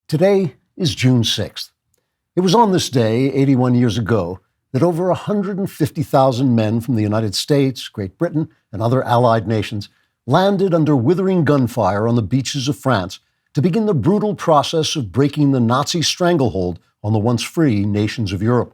Today is June 6th. It was on this day, 81 years ago, that over 150,000 men from the United States, Great Britain, and other allied nations landed under withering gunfire on the beaches of France to begin the brutal process of breaking the Nazi stranglehold on the once free nations of Europe.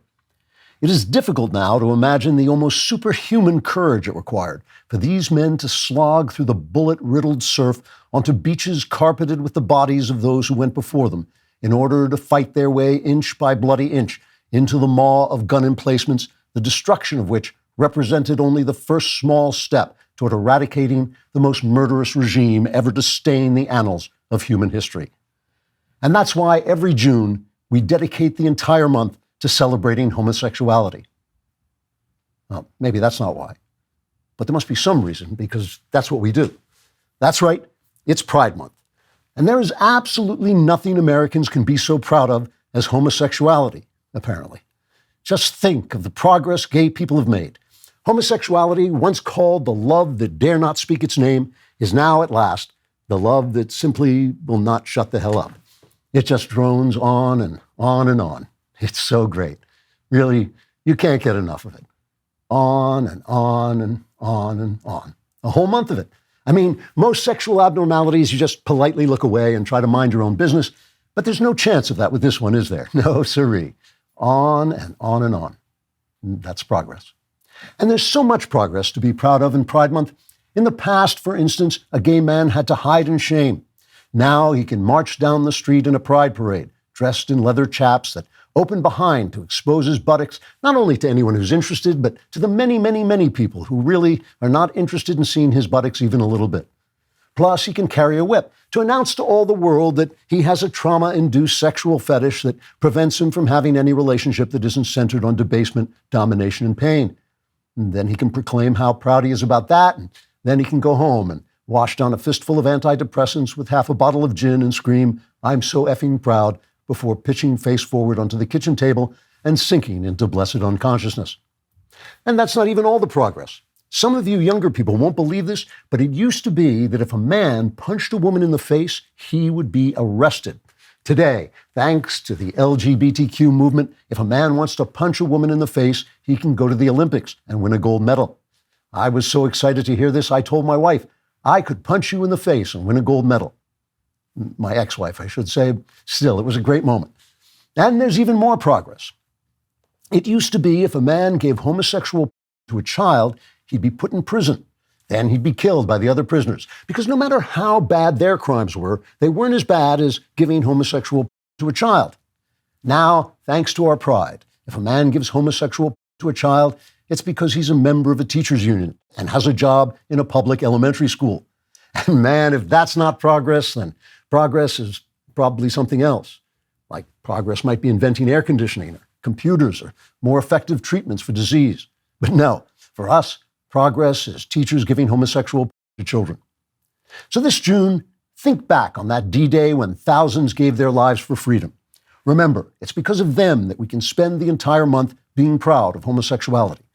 It is difficult now to imagine the almost superhuman courage it required for these men to slog through the bullet-riddled surf onto beaches carpeted with the bodies of those who went before them in order to fight their way inch by bloody inch into the maw of gun emplacements, the destruction of which represented only the first small step toward eradicating the most murderous regime ever to stain the annals of human history. And that's why every June we dedicate the entire month to celebrating homosexuality. Well, maybe that's not why, but there must be some reason, because that's what we do. That's right, it's Pride Month. And there is absolutely nothing Americans can be so proud of as homosexuality, apparently. Just think of the progress gay people have made. Homosexuality, once called the love that dare not speak its name, is now at last the love that simply will not shut the hell up. It just drones on and on and on. It's so great. Really, you can't get enough of it. On and on and on and on. A whole month of it. I mean, most sexual abnormalities, you just politely look away and try to mind your own business, but there's no chance of that with this one, is there? No, siree. On and on and on. That's progress. And there's so much progress to be proud of in Pride Month. In the past, for instance, a gay man had to hide in shame. Now he can march down the street in a pride parade, dressed in leather chaps that open behind to expose his buttocks, not only to anyone who's interested, but to the many, many, many people who really are not interested in seeing his buttocks even a little bit. Plus, he can carry a whip to announce to all the world that he has a trauma-induced sexual fetish that prevents him from having any relationship that isn't centered on debasement, domination, and pain. And then he can proclaim how proud he is about that, and then he can go home and wash down a fistful of antidepressants with half a bottle of gin and scream, "I'm so effing proud," before pitching face forward onto the kitchen table and sinking into blessed unconsciousness. And that's not even all the progress. Some of you younger people won't believe this, but it used to be that if a man punched a woman in the face, he would be arrested. Today, thanks to the LGBTQ movement, if a man wants to punch a woman in the face, he can go to the Olympics and win a gold medal. I was so excited to hear this, I told my wife, I could punch you in the face and win a gold medal. My ex-wife, I should say. Still, it was a great moment. And there's even more progress. It used to be if a man gave homosexual to a child, he'd be put in prison. Then he'd be killed by the other prisoners. Because no matter how bad their crimes were, they weren't as bad as giving homosexual to a child. Now, thanks to our pride, if a man gives homosexual to a child, it's because he's a member of a teachers' union and has a job in a public elementary school. And man, if that's not progress, then progress is probably something else. Like progress might be inventing air conditioning or computers or more effective treatments for disease. But no, for us, progress is teachers giving homosexual to children. So this June, think back on that D-Day when thousands gave their lives for freedom. Remember, it's because of them that we can spend the entire month being proud of homosexuality.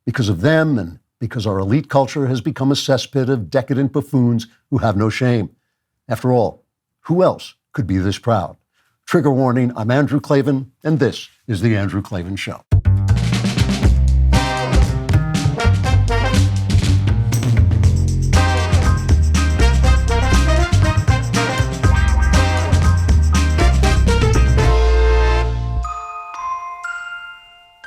Because of them and because our elite culture has become a cesspit of decadent buffoons who have no shame. After all, who else could be this proud? Trigger warning, I'm Andrew Klavan, and this is The Andrew Klavan Show.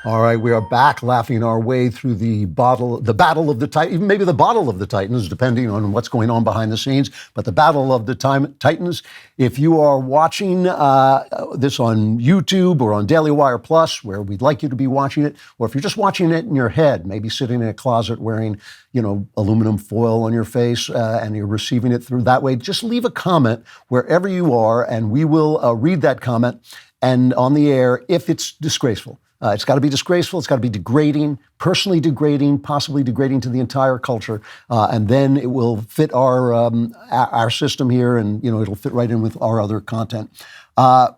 All right, we are back laughing our way through the battle of the Titans, even maybe the bottle of the Titans, depending on what's going on behind the scenes. But the battle of the Titans, if you are watching this on YouTube or on DailyWire Plus, where we'd like you to be watching it, or if you're just watching it in your head, maybe sitting in a closet wearing, aluminum foil on your face and you're receiving it through that way, just leave a comment wherever you are, and we will read that comment and on the air if it's disgraceful. It's got to be disgraceful. It's got to be degrading, personally degrading, possibly degrading to the entire culture, and then it will fit our system here, and it'll fit right in with our other content. Our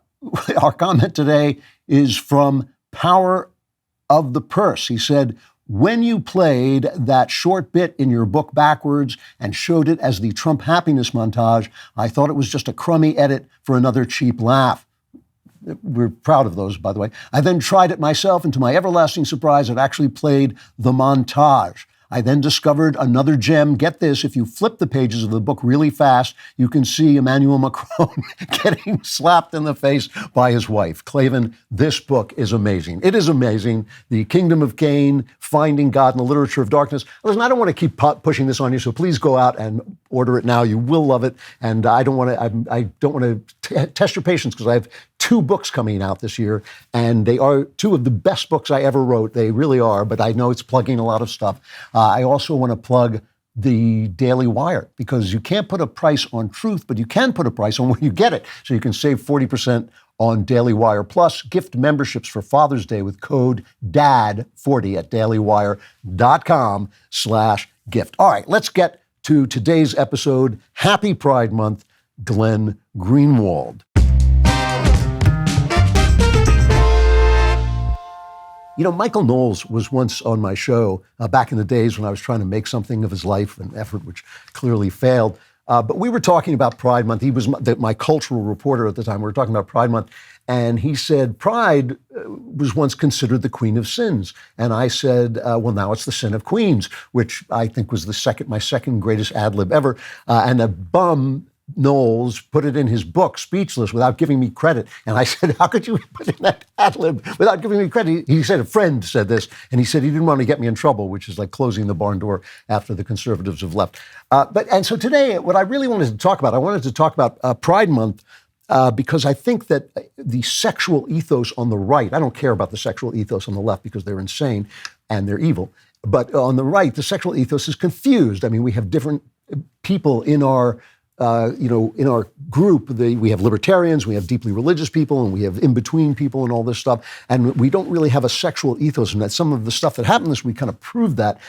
comment today is from Power of the Purse. He said, when you played that short bit in your book backwards and showed it as the Trump happiness montage, I thought it was just a crummy edit for another cheap laugh. We're proud of those, by the way. I then tried it myself, and to my everlasting surprise, it actually played the montage. I then discovered another gem. Get this, if you flip the pages of the book really fast, you can see Emmanuel Macron getting slapped in the face by his wife. Klavan, this book is amazing. It is amazing. The Kingdom of Cain, Finding God in the Literature of Darkness. Listen, I don't want to keep pushing this on you, so please go out and order it now. You will love it. And I don't want to test your patience, because I have 2 books coming out this year, and they are 2 of the best books I ever wrote. They really are, but I know it's plugging a lot of stuff. I also want to plug the DailyWire, because you can't put a price on truth, but you can put a price on where you get it. So you can save 40% on DailyWire Plus. Gift memberships for Father's Day with code DAD40 at dailywire.com/gift. All right, let's get to today's episode. Happy Pride Month, Glenn Greenwald. You know, Michael Knowles was once on my show back in the days when I was trying to make something of his life, an effort which clearly failed. But we were talking about Pride Month. He was my cultural reporter at the time. We were talking about Pride Month. And he said, Pride was once considered the queen of sins. And I said, well, now it's the sin of queens, which I think was my second greatest ad lib ever. And a bum, Knowles, put it in his book, Speechless, without giving me credit. And I said, how could you put in that ad lib without giving me credit? He said, a friend said this, and he said he didn't want to get me in trouble, which is like closing the barn door after the conservatives have left. So today, what I really wanted to talk about, I wanted to talk about Pride Month, because I think that the sexual ethos on the right, I don't care about the sexual ethos on the left because they're insane and they're evil, but on the right, the sexual ethos is confused. I mean, we have different people in our in our group. We have libertarians, we have deeply religious people, and we have in-between people and all this stuff. And we don't really have a sexual ethos. And that some of the stuff that happened this week kind of proved that.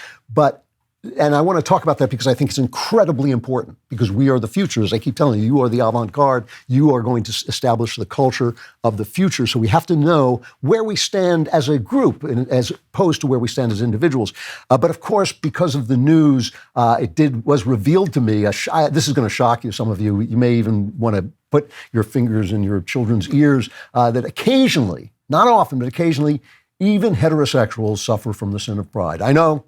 And I want to talk about that because I think it's incredibly important, because we are the future. As I keep telling you, you are the avant-garde. You are going to establish the culture of the future. So we have to know where we stand as a group, as opposed to where we stand as individuals. But of course, because of the news, was revealed to me, this is going to shock you, some of you. You may even want to put your fingers in your children's ears, that occasionally, not often, but occasionally, even heterosexuals suffer from the sin of pride. I know,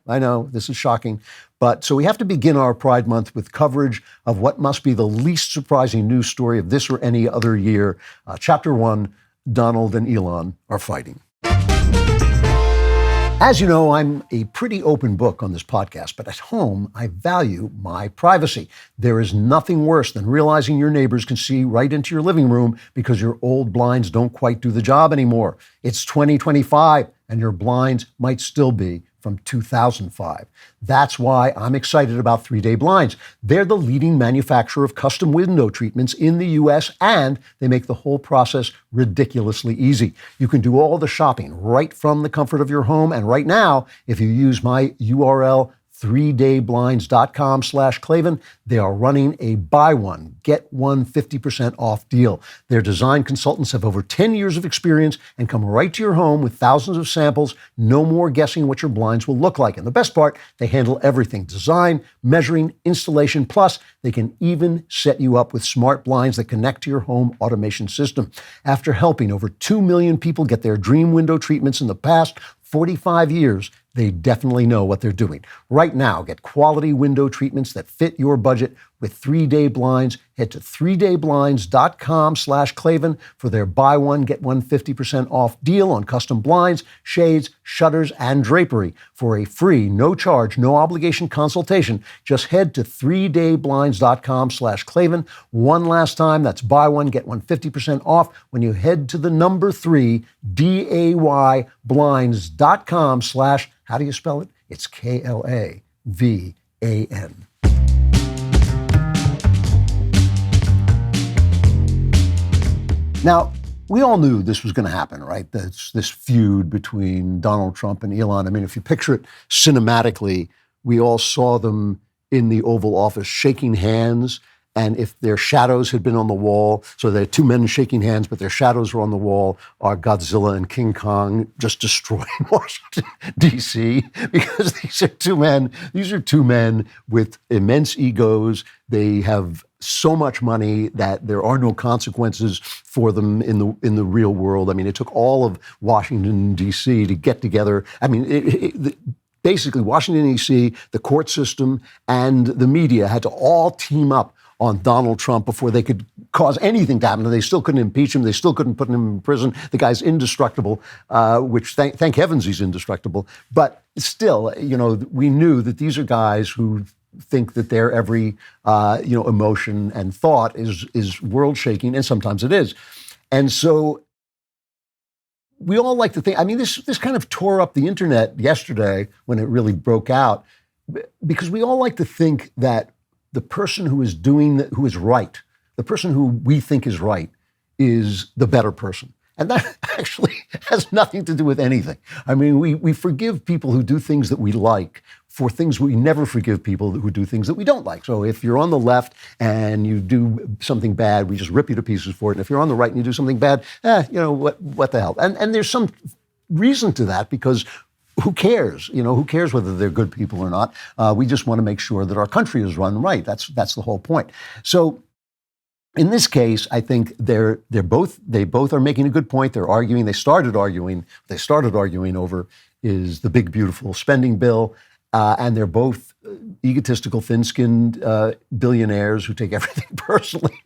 this is shocking. But so we have to begin our Pride Month with coverage of what must be the least surprising news story of this or any other year. Chapter 1, Donald and Elon are fighting. As you know, I'm a pretty open book on this podcast, but at home, I value my privacy. There is nothing worse than realizing your neighbors can see right into your living room because your old blinds don't quite do the job anymore. It's 2025, and your blinds might still be from 2005. That's why I'm excited about 3-Day Blinds. They're the leading manufacturer of custom window treatments in the U.S., and they make the whole process ridiculously easy. You can do all the shopping right from the comfort of your home, and right now, if you use my URL, 3dayblinds.com/Klavan, they are running a buy one, get one 50% off deal. Their design consultants have over 10 years of experience and come right to your home with thousands of samples. No more guessing what your blinds will look like. And the best part, they handle everything: design, measuring, installation, plus they can even set you up with smart blinds that connect to your home automation system. After helping over 2 million people get their dream window treatments in the past 45 years, they definitely know what they're doing. Right now, get quality window treatments that fit your budget with 3-Day Blinds. Head to 3dayblinds.com/Klavan for their buy one, get one 50% off deal on custom blinds, shades, shutters, and drapery. For a free, no charge, no obligation consultation, just head to 3dayblinds.com/Klavan. One last time, that's buy one, get one 50% off when you head to the number 3, dayblinds.com/ how do you spell it? It's Klavan. Now, we all knew this was going to happen, right? This feud between Donald Trump and Elon. I mean, if you picture it cinematically, we all saw them in the Oval Office shaking hands, and if their shadows had been on the wall, so there are two men shaking hands, but their shadows were on the wall, are Godzilla and King Kong just destroying Washington, D.C., because these are two men with immense egos. They have so much money that there are no consequences for them in the real world. I mean, it took all of Washington, D.C. to get together. I mean, basically, Washington, D.C., the court system, and the media had to all team up on Donald Trump before they could cause anything to happen. They still couldn't impeach him. They still couldn't put him in prison. The guy's indestructible, which thank heavens he's indestructible. But still, we knew that these are guys who think that their every, emotion and thought is world-shaking, and sometimes it is. And so we all like to think, I mean, this kind of tore up the internet yesterday when it really broke out, because we all like to think that the person who is right, the person who we think is right, is the better person. And that actually has nothing to do with anything. I mean, we forgive people who do things that we like for things we never forgive people who do things that we don't like. So if you're on the left and you do something bad, we just rip you to pieces for it. And if you're on the right and you do something bad, what the hell? And there's some reason to that, because who cares? Who cares whether they're good people or not? We just want to make sure that our country is run right. That's the whole point. So in this case, I think they both are making a good point. They're arguing. They started arguing over is the big beautiful spending bill, and they're both egotistical, thin-skinned billionaires who take everything personally.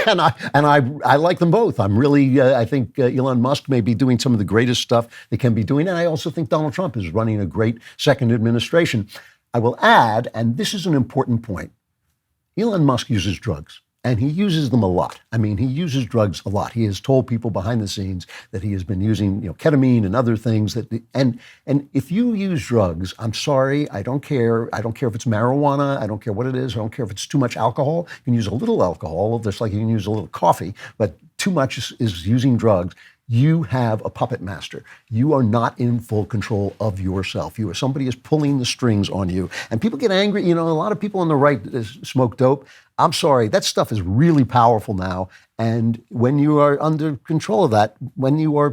and I like them both. I'm really I think Elon Musk may be doing some of the greatest stuff they can be doing, and I also think Donald Trump is running a great second administration. I will add, and this is an important point, Elon Musk uses drugs. And he uses them a lot. I mean, he uses drugs a lot. He has told people behind the scenes that he has been using, ketamine and other things. And if you use drugs, I'm sorry, I don't care. I don't care if it's marijuana. I don't care what it is. I don't care if it's too much alcohol. You can use a little alcohol, just like you can use a little coffee. But too much is using drugs. You have a puppet master. You are not in full control of yourself. Somebody is pulling the strings on you. And people get angry. A lot of people on the right smoke dope. I'm sorry, that stuff is really powerful now. And when you are under control of that, when you are,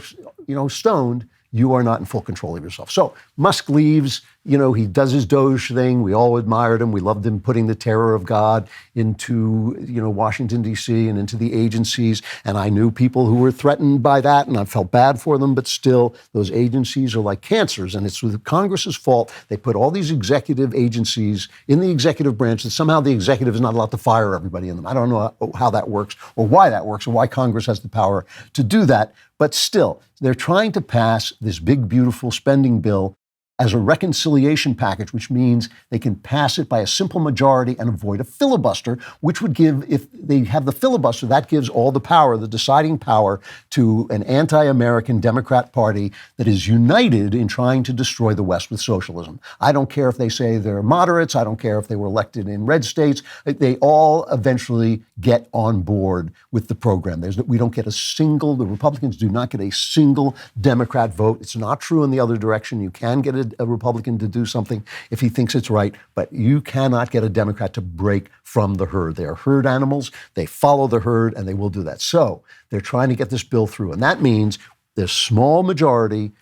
stoned, you are not in full control of yourself. So Musk leaves. He does his Doge thing. We all admired him. We loved him putting the terror of God into, Washington, D.C. and into the agencies. And I knew people who were threatened by that, and I felt bad for them. But still, those agencies are like cancers, and it's with Congress's fault. They put all these executive agencies in the executive branch that somehow the executive is not allowed to fire everybody in them. I don't know how that works or why that works or why Congress has the power to do that. But still, they're trying to pass this big, beautiful spending bill as a reconciliation package, which means they can pass it by a simple majority and avoid a filibuster, which would give, if they have the filibuster, that gives all the power, the deciding power, to an anti-American Democrat Party that is united in trying to destroy the West with socialism. I don't care if they say they're moderates. I don't care if they were elected in red states. They all eventually get on board with the program. The Republicans do not get a single Democrat vote. It's not true in the other direction. You can get a Republican to do something if he thinks it's right, but you cannot get a Democrat to break from the herd. They are herd animals. They follow the herd, and they will do that. So they're trying to get this bill through, and that means there's a small majority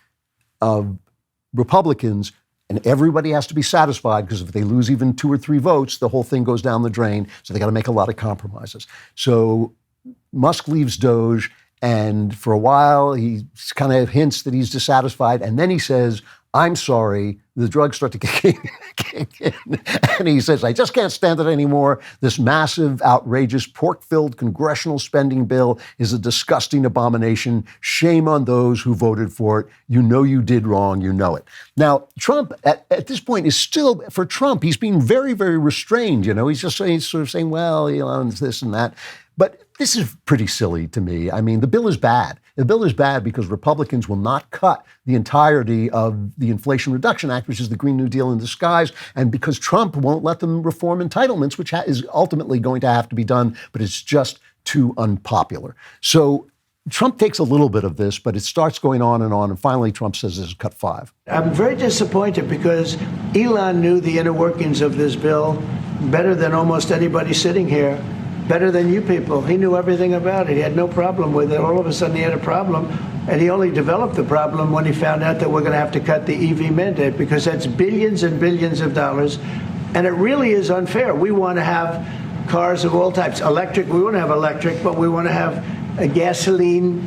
of Republicans, and everybody has to be satisfied, because if they lose even 2 or 3 votes, the whole thing goes down the drain. So they got to make a lot of compromises. So Musk leaves Doge, and for a while he kind of hints that he's dissatisfied, and then he says, I'm sorry, the drugs start to kick in. And he says, I just can't stand it anymore. This massive, outrageous, pork-filled congressional spending bill is a disgusting abomination. Shame on those who voted for it. You know you did wrong. You know it. Now, Trump, at this point, is still, for Trump, he's being very, very restrained. He's just sort of saying, well, Elon's this and that. But this is pretty silly to me. I mean, the bill is bad. The bill is bad because Republicans will not cut the entirety of the Inflation Reduction Act, which is the Green New Deal in disguise, and because Trump won't let them reform entitlements, which is ultimately going to have to be done, but it's just too unpopular. So Trump takes a little bit of this, but it starts going on, and finally Trump says this is cut 5. I'm very disappointed because Elon knew the inner workings of this bill better than almost anybody sitting here. better than you people. He knew everything about it. He had no problem with it. All of a sudden he had a problem, and he only developed the problem when he found out that we're going to have to cut the EV mandate, because that's billions and billions of dollars, and it really is unfair. We want to have cars of all types. Electric, we want to have electric, but we want to have a gasoline,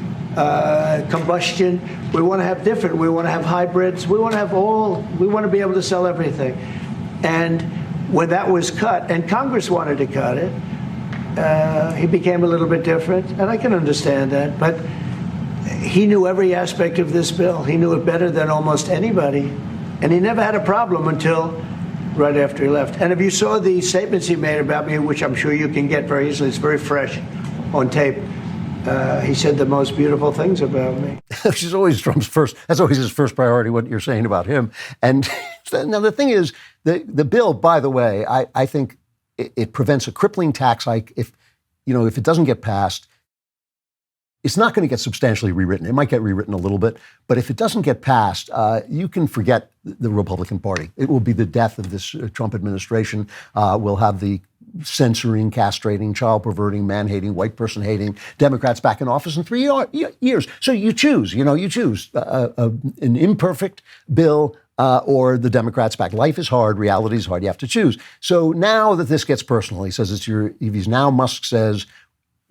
combustion. We want to have different. We want to have hybrids. We want to have all. We want to be able to sell everything. And when that was cut, and Congress wanted to cut it, he became a little bit different, and I can understand that. But he knew every aspect of this bill. He knew it better than almost anybody, and he never had a problem until right after he left. And if you saw the statements he made about me, which I'm sure you can get very easily, it's very fresh on tape. He said the most beautiful things about me. Which is always Trump's first. That's always his first priority, what you're saying about him. And now the thing is, the bill, by the way, I think it prevents a crippling tax hike. If it doesn't get passed, it's not going to get substantially rewritten. It might get rewritten a little bit, but if it doesn't get passed, you can forget the Republican Party. It will be the death of this Trump administration. We'll have the censoring, castrating, child perverting, man-hating, white person-hating Democrats back in office in 3 years. So you choose. You choose an imperfect bill or the Democrats back. Life is hard. Reality is hard. You have to choose. So now that this gets personal, he says it's your EVs. Now Musk says,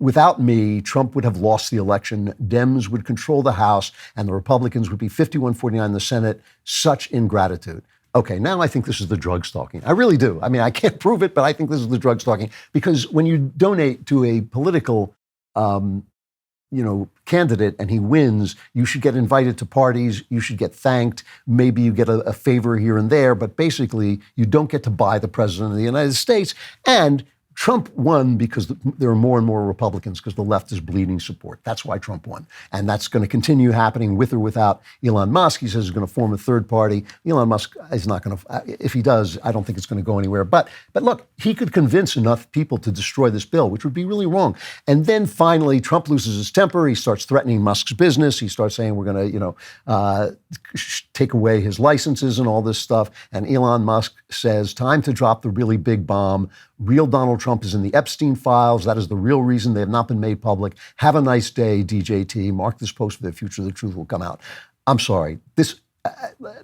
without me, Trump would have lost the election. Dems would control the House, and the Republicans would be 51-49 in the Senate. Such ingratitude. Okay, now I think this is the drug stalking. I really do. I mean, I can't prove it, but I think this is the drug stalking, because when you donate to a political, candidate and he wins, you should get invited to parties. You should get thanked. Maybe you get a favor here and there, but basically you don't get to buy the president of the United States. And Trump won because there are more and more Republicans, because the left is bleeding support. That's why Trump won. And that's going to continue happening with or without Elon Musk. He says he's going to form a third party. Elon Musk is not going to, if he does, I don't think it's going to go anywhere. But look, he could convince enough people to destroy this bill, which would be really wrong. And then finally, Trump loses his temper. He starts threatening Musk's business. He starts saying we're going to, take away his licenses and all this stuff. And Elon Musk says, time to drop the really big bomb. Real Donald Trump is in the Epstein files. That is the real reason they have not been made public. Have a nice day, DJT. Mark this post for the future. The truth will come out. I'm sorry.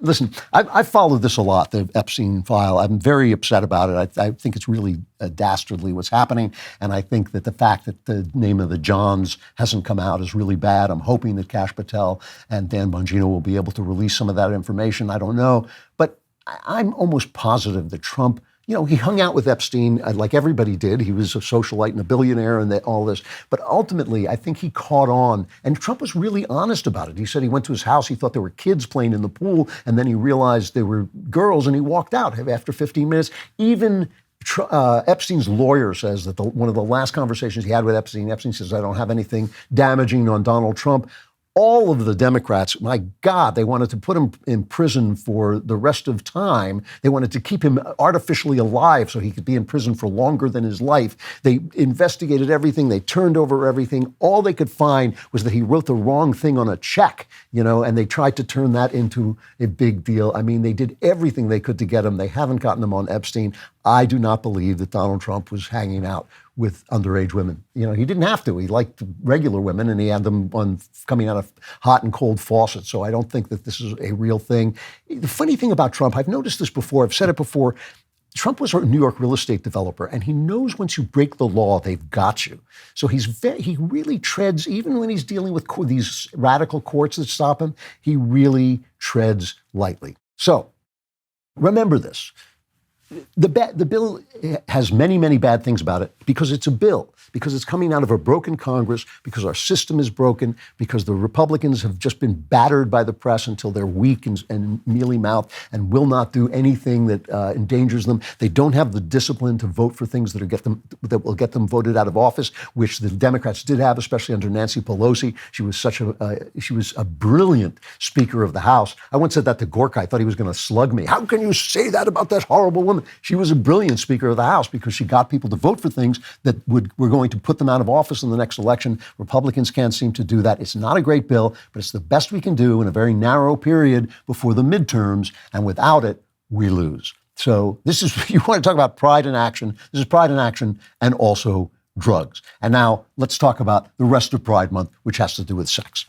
Listen, I've followed this a lot, the Epstein file. I'm very upset about it. I think it's really dastardly what's happening. And I think that the fact that the name of the Johns hasn't come out is really bad. I'm hoping that Kash Patel and Dan Bongino will be able to release some of that information. I don't know. But I'm almost positive that Trump, he hung out with Epstein like everybody did. He was a socialite and a billionaire and all this. But ultimately, I think he caught on. And Trump was really honest about it. He said he went to his house. He thought there were kids playing in the pool. And then he realized there were girls, and he walked out after 15 minutes. Even Epstein's lawyer says that one of the last conversations he had with Epstein says, I don't have anything damaging on Donald Trump. All of the Democrats, my God, they wanted to put him in prison for the rest of time. They wanted to keep him artificially alive so he could be in prison for longer than his life. They investigated everything. They turned over everything. All they could find was that he wrote the wrong thing on a check, and they tried to turn that into a big deal. I mean, they did everything they could to get him. They haven't gotten him on Epstein. I do not believe that Donald Trump was hanging out with underage women. He didn't have to. He liked regular women, and he had them coming out of hot and cold faucets. So I don't think that this is a real thing. The funny thing about Trump, I've noticed this before, I've said it before, Trump was a New York real estate developer, and he knows once you break the law, they've got you. So he really treads, even when he's dealing with these radical courts that stop him, he really treads lightly. So remember this. The bill has many, many bad things about it because it's a bill, because it's coming out of a broken Congress, because our system is broken, because the Republicans have just been battered by the press until they're weak and mealy-mouthed and will not do anything that endangers them. They don't have the discipline to vote for things that will get them voted out of office, which the Democrats did have, especially under Nancy Pelosi. She was a brilliant Speaker of the House. I once said that to Gorka. I thought he was going to slug me. How can you say that about that horrible woman? She was a brilliant Speaker of the House because she got people to vote for things that were going to put them out of office in the next election. Republicans can't seem to do that. It's not a great bill, but it's the best we can do in a very narrow period before the midterms, and without it, we lose. So you want to talk about pride in action. This is pride in action and also drugs. And now let's talk about the rest of Pride Month, which has to do with sex.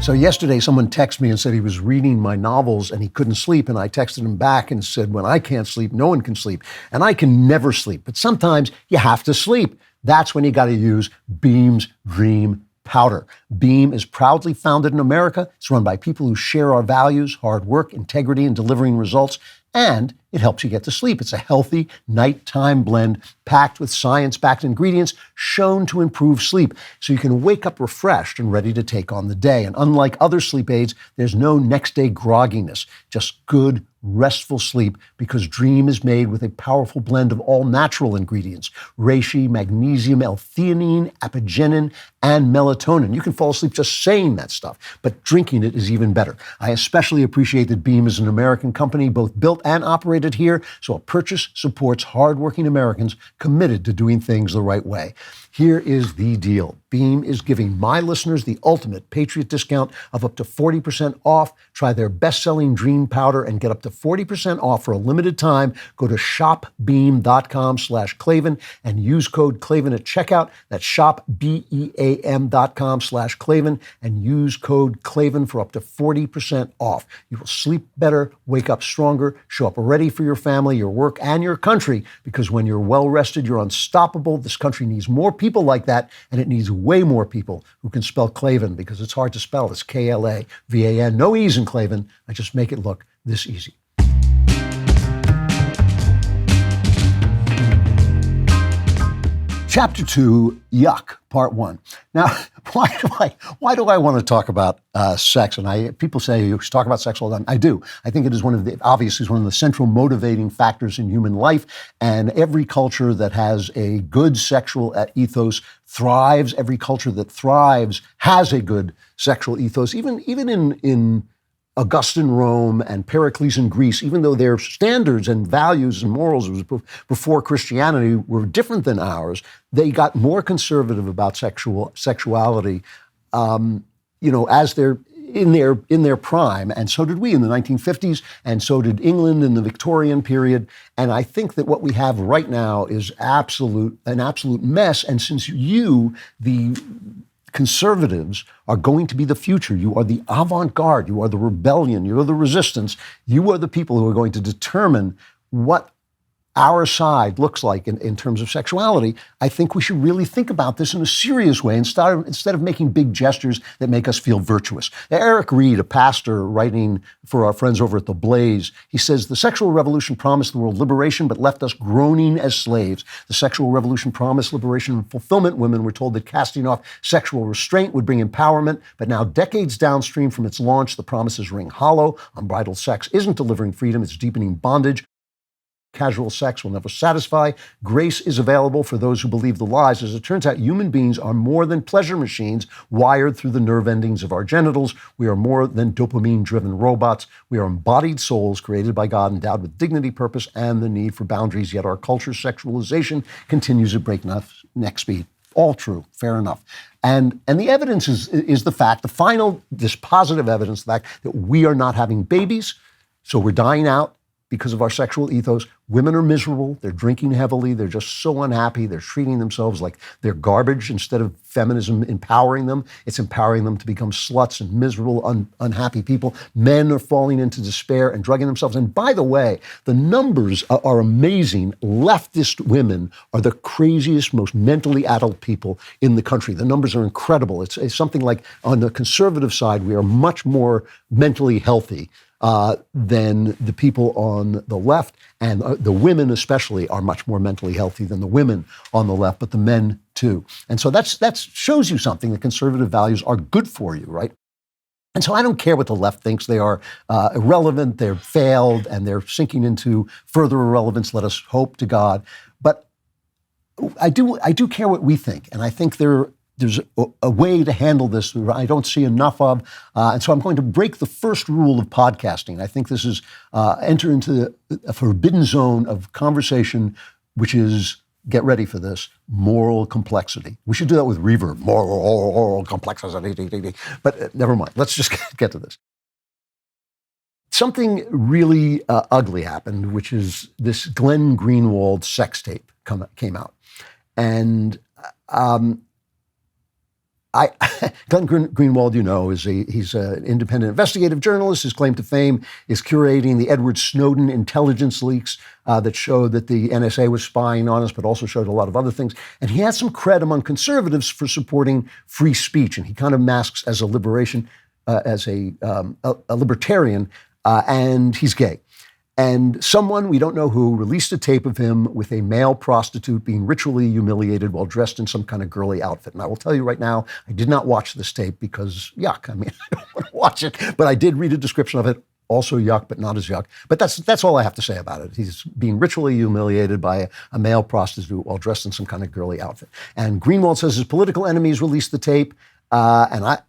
So yesterday, someone texted me and said he was reading my novels and he couldn't sleep. And I texted him back and said, when I can't sleep, no one can sleep. And I can never sleep. But sometimes you have to sleep. That's when you got to use Beam's Dream Powder. Beam is proudly founded in America. It's run by people who share our values, hard work, integrity, and delivering results. And it helps you get to sleep. It's a healthy nighttime blend packed with science-backed ingredients shown to improve sleep, so you can wake up refreshed and ready to take on the day. And unlike other sleep aids, there's no next-day grogginess, just good, restful sleep, because Dream is made with a powerful blend of all natural ingredients: reishi, magnesium, L-theanine, apigenin, and melatonin. You can fall asleep just saying that stuff, but drinking it is even better. I especially appreciate that Beam is an American company, both built and operated here, so a purchase supports hardworking Americans committed to doing things the right way. Here is the deal. Beam is giving my listeners the ultimate Patriot discount of up to 40% off. Try their best-selling Dream Powder and get up to 40% off for a limited time. Go to shopbeam.com/Klavan and use code Klavan at checkout. That's shopbeam.com/Klavan and use code Klavan for up to 40% off. You will sleep better, wake up stronger, show up ready for your family, your work, and your country, because when you're well-rested, you're unstoppable. This country needs more people like that, and it needs way more people who can spell Klavan, because it's hard to spell. It's Klavan. No E's in Klavan. I just make it look this easy. Chapter 2, Yuck, Part 1. Now, why do I want to talk about sex? And people say you should talk about sex all the time. I do. I think it is obviously one of the central motivating factors in human life. And every culture that has a good sexual ethos thrives. Every culture that thrives has a good sexual ethos. Even in Augustan Rome and Pericles in Greece, even though their standards and values and morals before Christianity were different than ours, they got more conservative about sexuality, as they're in their prime, and so did we in the 1950s, and so did England in the Victorian period. And I think that what we have right now is an absolute mess. And since the conservatives, are going to be the future. You are the avant-garde. You are the rebellion. You are the resistance. You are the people who are going to determine what our side looks like in terms of sexuality. I think we should really think about this in a serious way instead of making big gestures that make us feel virtuous. Eric Reed, a pastor writing for our friends over at The Blaze, he says, the sexual revolution promised the world liberation but left us groaning as slaves. The sexual revolution promised liberation and fulfillment. Women were told that casting off sexual restraint would bring empowerment, but now decades downstream from its launch, the promises ring hollow. Unbridled sex isn't delivering freedom, it's deepening bondage. Casual sex will never satisfy. Grace is available for those who believe the lies. As it turns out, human beings are more than pleasure machines wired through the nerve endings of our genitals. We are more than dopamine-driven robots. We are embodied souls created by God, endowed with dignity, purpose, and the need for boundaries. Yet our culture's sexualization continues at breakneck speed. All true, fair enough. And the evidence is the fact, this positive evidence, the fact that we are not having babies, so we're dying out because of our sexual ethos. Women are miserable. They're drinking heavily. They're just so unhappy. They're treating themselves like they're garbage instead of feminism empowering them. It's empowering them to become sluts and miserable, unhappy people. Men are falling into despair and drugging themselves. And by the way, the numbers are amazing. Leftist women are the craziest, most mentally adult people in the country. The numbers are incredible. It's something like on the conservative side, we are much more mentally healthy than the people on the left, and the women especially are much more mentally healthy than the women on the left, but the men too. And so that shows you something, that conservative values are good for you, right? And so I don't care what the left thinks. They are irrelevant, they're failed, and they're sinking into further irrelevance, let us hope to God. But I do care what we think, and I think there's a way to handle this I don't see enough of. And so I'm going to break the first rule of podcasting. I think this is enter into a forbidden zone of conversation, which is, get ready for this, moral complexity. We should do that with reverb, moral complexity. But never mind. Let's just get to this. Something really ugly happened, which is this Glenn Greenwald sex tape came out. And Glenn Greenwald, he's an independent investigative journalist. His claim to fame is curating the Edward Snowden intelligence leaks that showed that the NSA was spying on us, but also showed a lot of other things. And he has some cred among conservatives for supporting free speech. And he kind of masks as a libertarian, and he's gay. And someone, we don't know who, released a tape of him with a male prostitute being ritually humiliated while dressed in some kind of girly outfit. And I will tell you right now, I did not watch this tape because yuck. I mean, I don't want to watch it, but I did read a description of it. Also yuck, but not as yuck. But that's all I have to say about it. He's being ritually humiliated by a male prostitute while dressed in some kind of girly outfit. And Greenwald says his political enemies released the tape.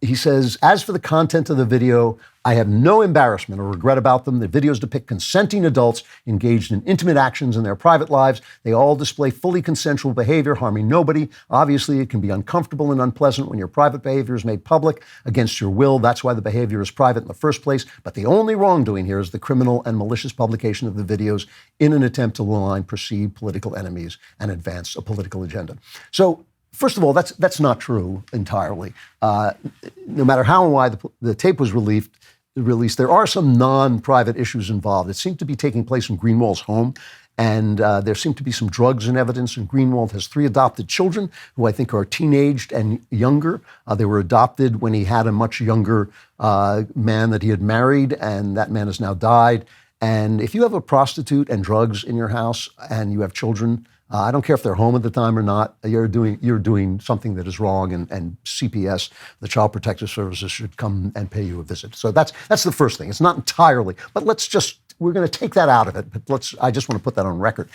He says, as for the content of the video, I have no embarrassment or regret about them. The videos depict consenting adults engaged in intimate actions in their private lives. They all display fully consensual behavior, harming nobody. Obviously, it can be uncomfortable and unpleasant when your private behavior is made public against your will. That's why the behavior is private in the first place. But the only wrongdoing here is the criminal and malicious publication of the videos in an attempt to align perceived political enemies and advance a political agenda. So, first of all, that's not true entirely. No matter how and why the tape was released, there are some non-private issues involved. It seemed to be taking place in Greenwald's home, and there seemed to be some drugs in evidence. And Greenwald has 3 adopted children who I think are teenaged and younger. They were adopted when he had a much younger man that he had married, and that man has now died. And if you have a prostitute and drugs in your house and you have children, I don't care if they're home at the time or not, you're doing something that is wrong, and CPS, the Child Protective Services, should come and pay you a visit. So that's the first thing. It's not entirely, but we're going to take that out of it, but I just want to put that on record.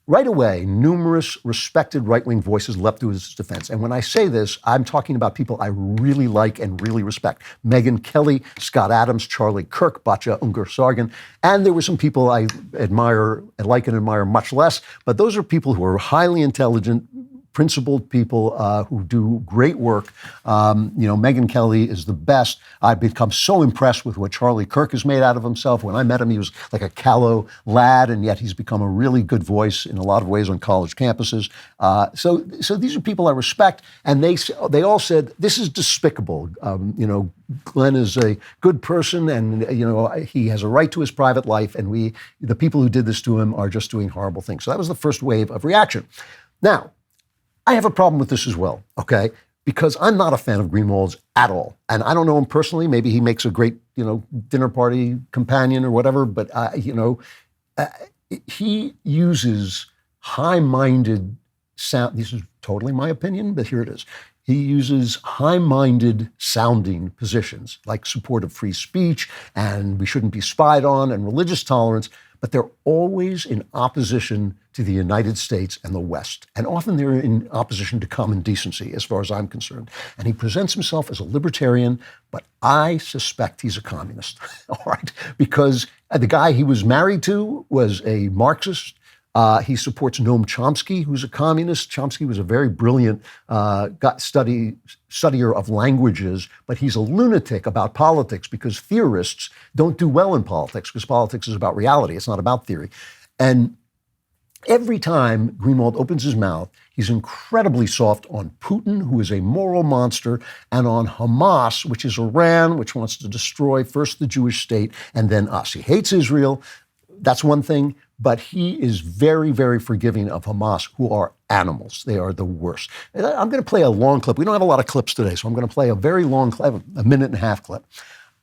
Right away, numerous respected right-wing voices leapt to his defense. And when I say this, I'm talking about people I really like and really respect. Megyn Kelly, Scott Adams, Charlie Kirk, Batya Ungar-Sargon. And there were some people I like and admire much less. But those are people who are highly intelligent, principled people who do great work. Megyn Kelly is the best. I've become so impressed with what Charlie Kirk has made out of himself. When I met him, he was like a callow lad, and yet he's become a really good voice in a lot of ways on college campuses. So these are people I respect, and they all said, this is despicable. Glenn is a good person, and he has a right to his private life, and the people who did this to him are just doing horrible things. So that was the first wave of reaction. Now, I have a problem with this as well, okay? Because I'm not a fan of Greenwald's at all. And I don't know him personally. Maybe he makes a great, dinner party companion or whatever. But, he uses high-minded sound. This is totally my opinion, but here it is. He uses high-minded sounding positions like support of free speech and we shouldn't be spied on and religious tolerance, but they're always in opposition to the United States and the West. And often they're in opposition to common decency, as far as I'm concerned. And he presents himself as a libertarian, but I suspect he's a communist, all right? Because the guy he was married to was a Marxist. He supports Noam Chomsky, who's a communist. Chomsky was a very brilliant studier of languages, but he's a lunatic about politics because theorists don't do well in politics because politics is about reality. It's not about theory. And every time Greenwald opens his mouth, he's incredibly soft on Putin, who is a moral monster, and on Hamas, which is Iran, which wants to destroy first the Jewish state and then us. He hates Israel. That's one thing. But he is very, very forgiving of Hamas, who are animals. They are the worst. And I'm going to play a long clip. We don't have a lot of clips today, so I'm going to play a very long clip, a 1.5-minute clip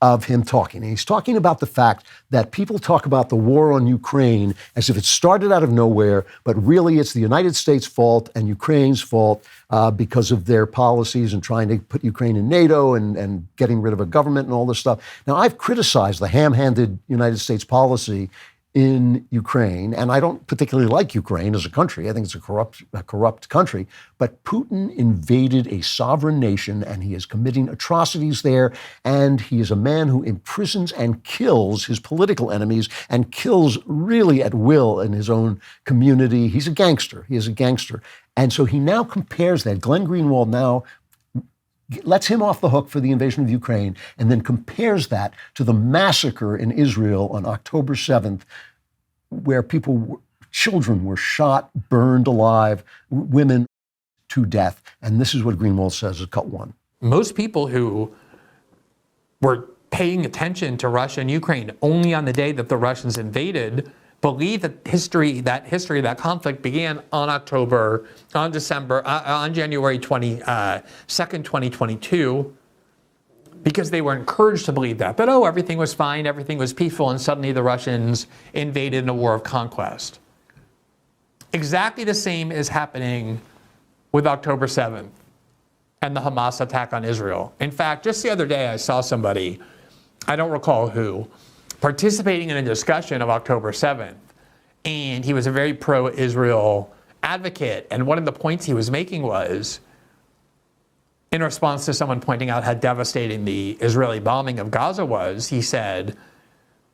of him talking. And he's talking about the fact that people talk about the war on Ukraine as if it started out of nowhere, but really it's the United States' fault and Ukraine's fault because of their policies and trying to put Ukraine in NATO and getting rid of a government and all this stuff. Now, I've criticized the ham-handed United States policy in Ukraine, and I don't particularly like Ukraine as a country. I think it's a corrupt country. But Putin invaded a sovereign nation, and he is committing atrocities there. And he is a man who imprisons and kills his political enemies and kills really at will in his own community. He's a gangster. He is a gangster. And so he now compares that. Glenn Greenwald now lets him off the hook for the invasion of Ukraine and then compares that to the massacre in Israel on October 7th, where children were shot, burned alive, women to death. And this is what Greenwald says is cut one. Most people who were paying attention to Russia and Ukraine only on the day that the Russians invaded believe that that conflict began on January 22nd, 2022, because they were encouraged to believe that everything was fine, everything was peaceful, and suddenly the Russians invaded in a war of conquest. Exactly the same is happening with October 7th and the Hamas attack on Israel. In fact, just the other day I saw somebody, I don't recall who, participating in a discussion of October 7th, and he was a very pro-Israel advocate, and one of the points he was making was, in response to someone pointing out how devastating the Israeli bombing of Gaza was, he said,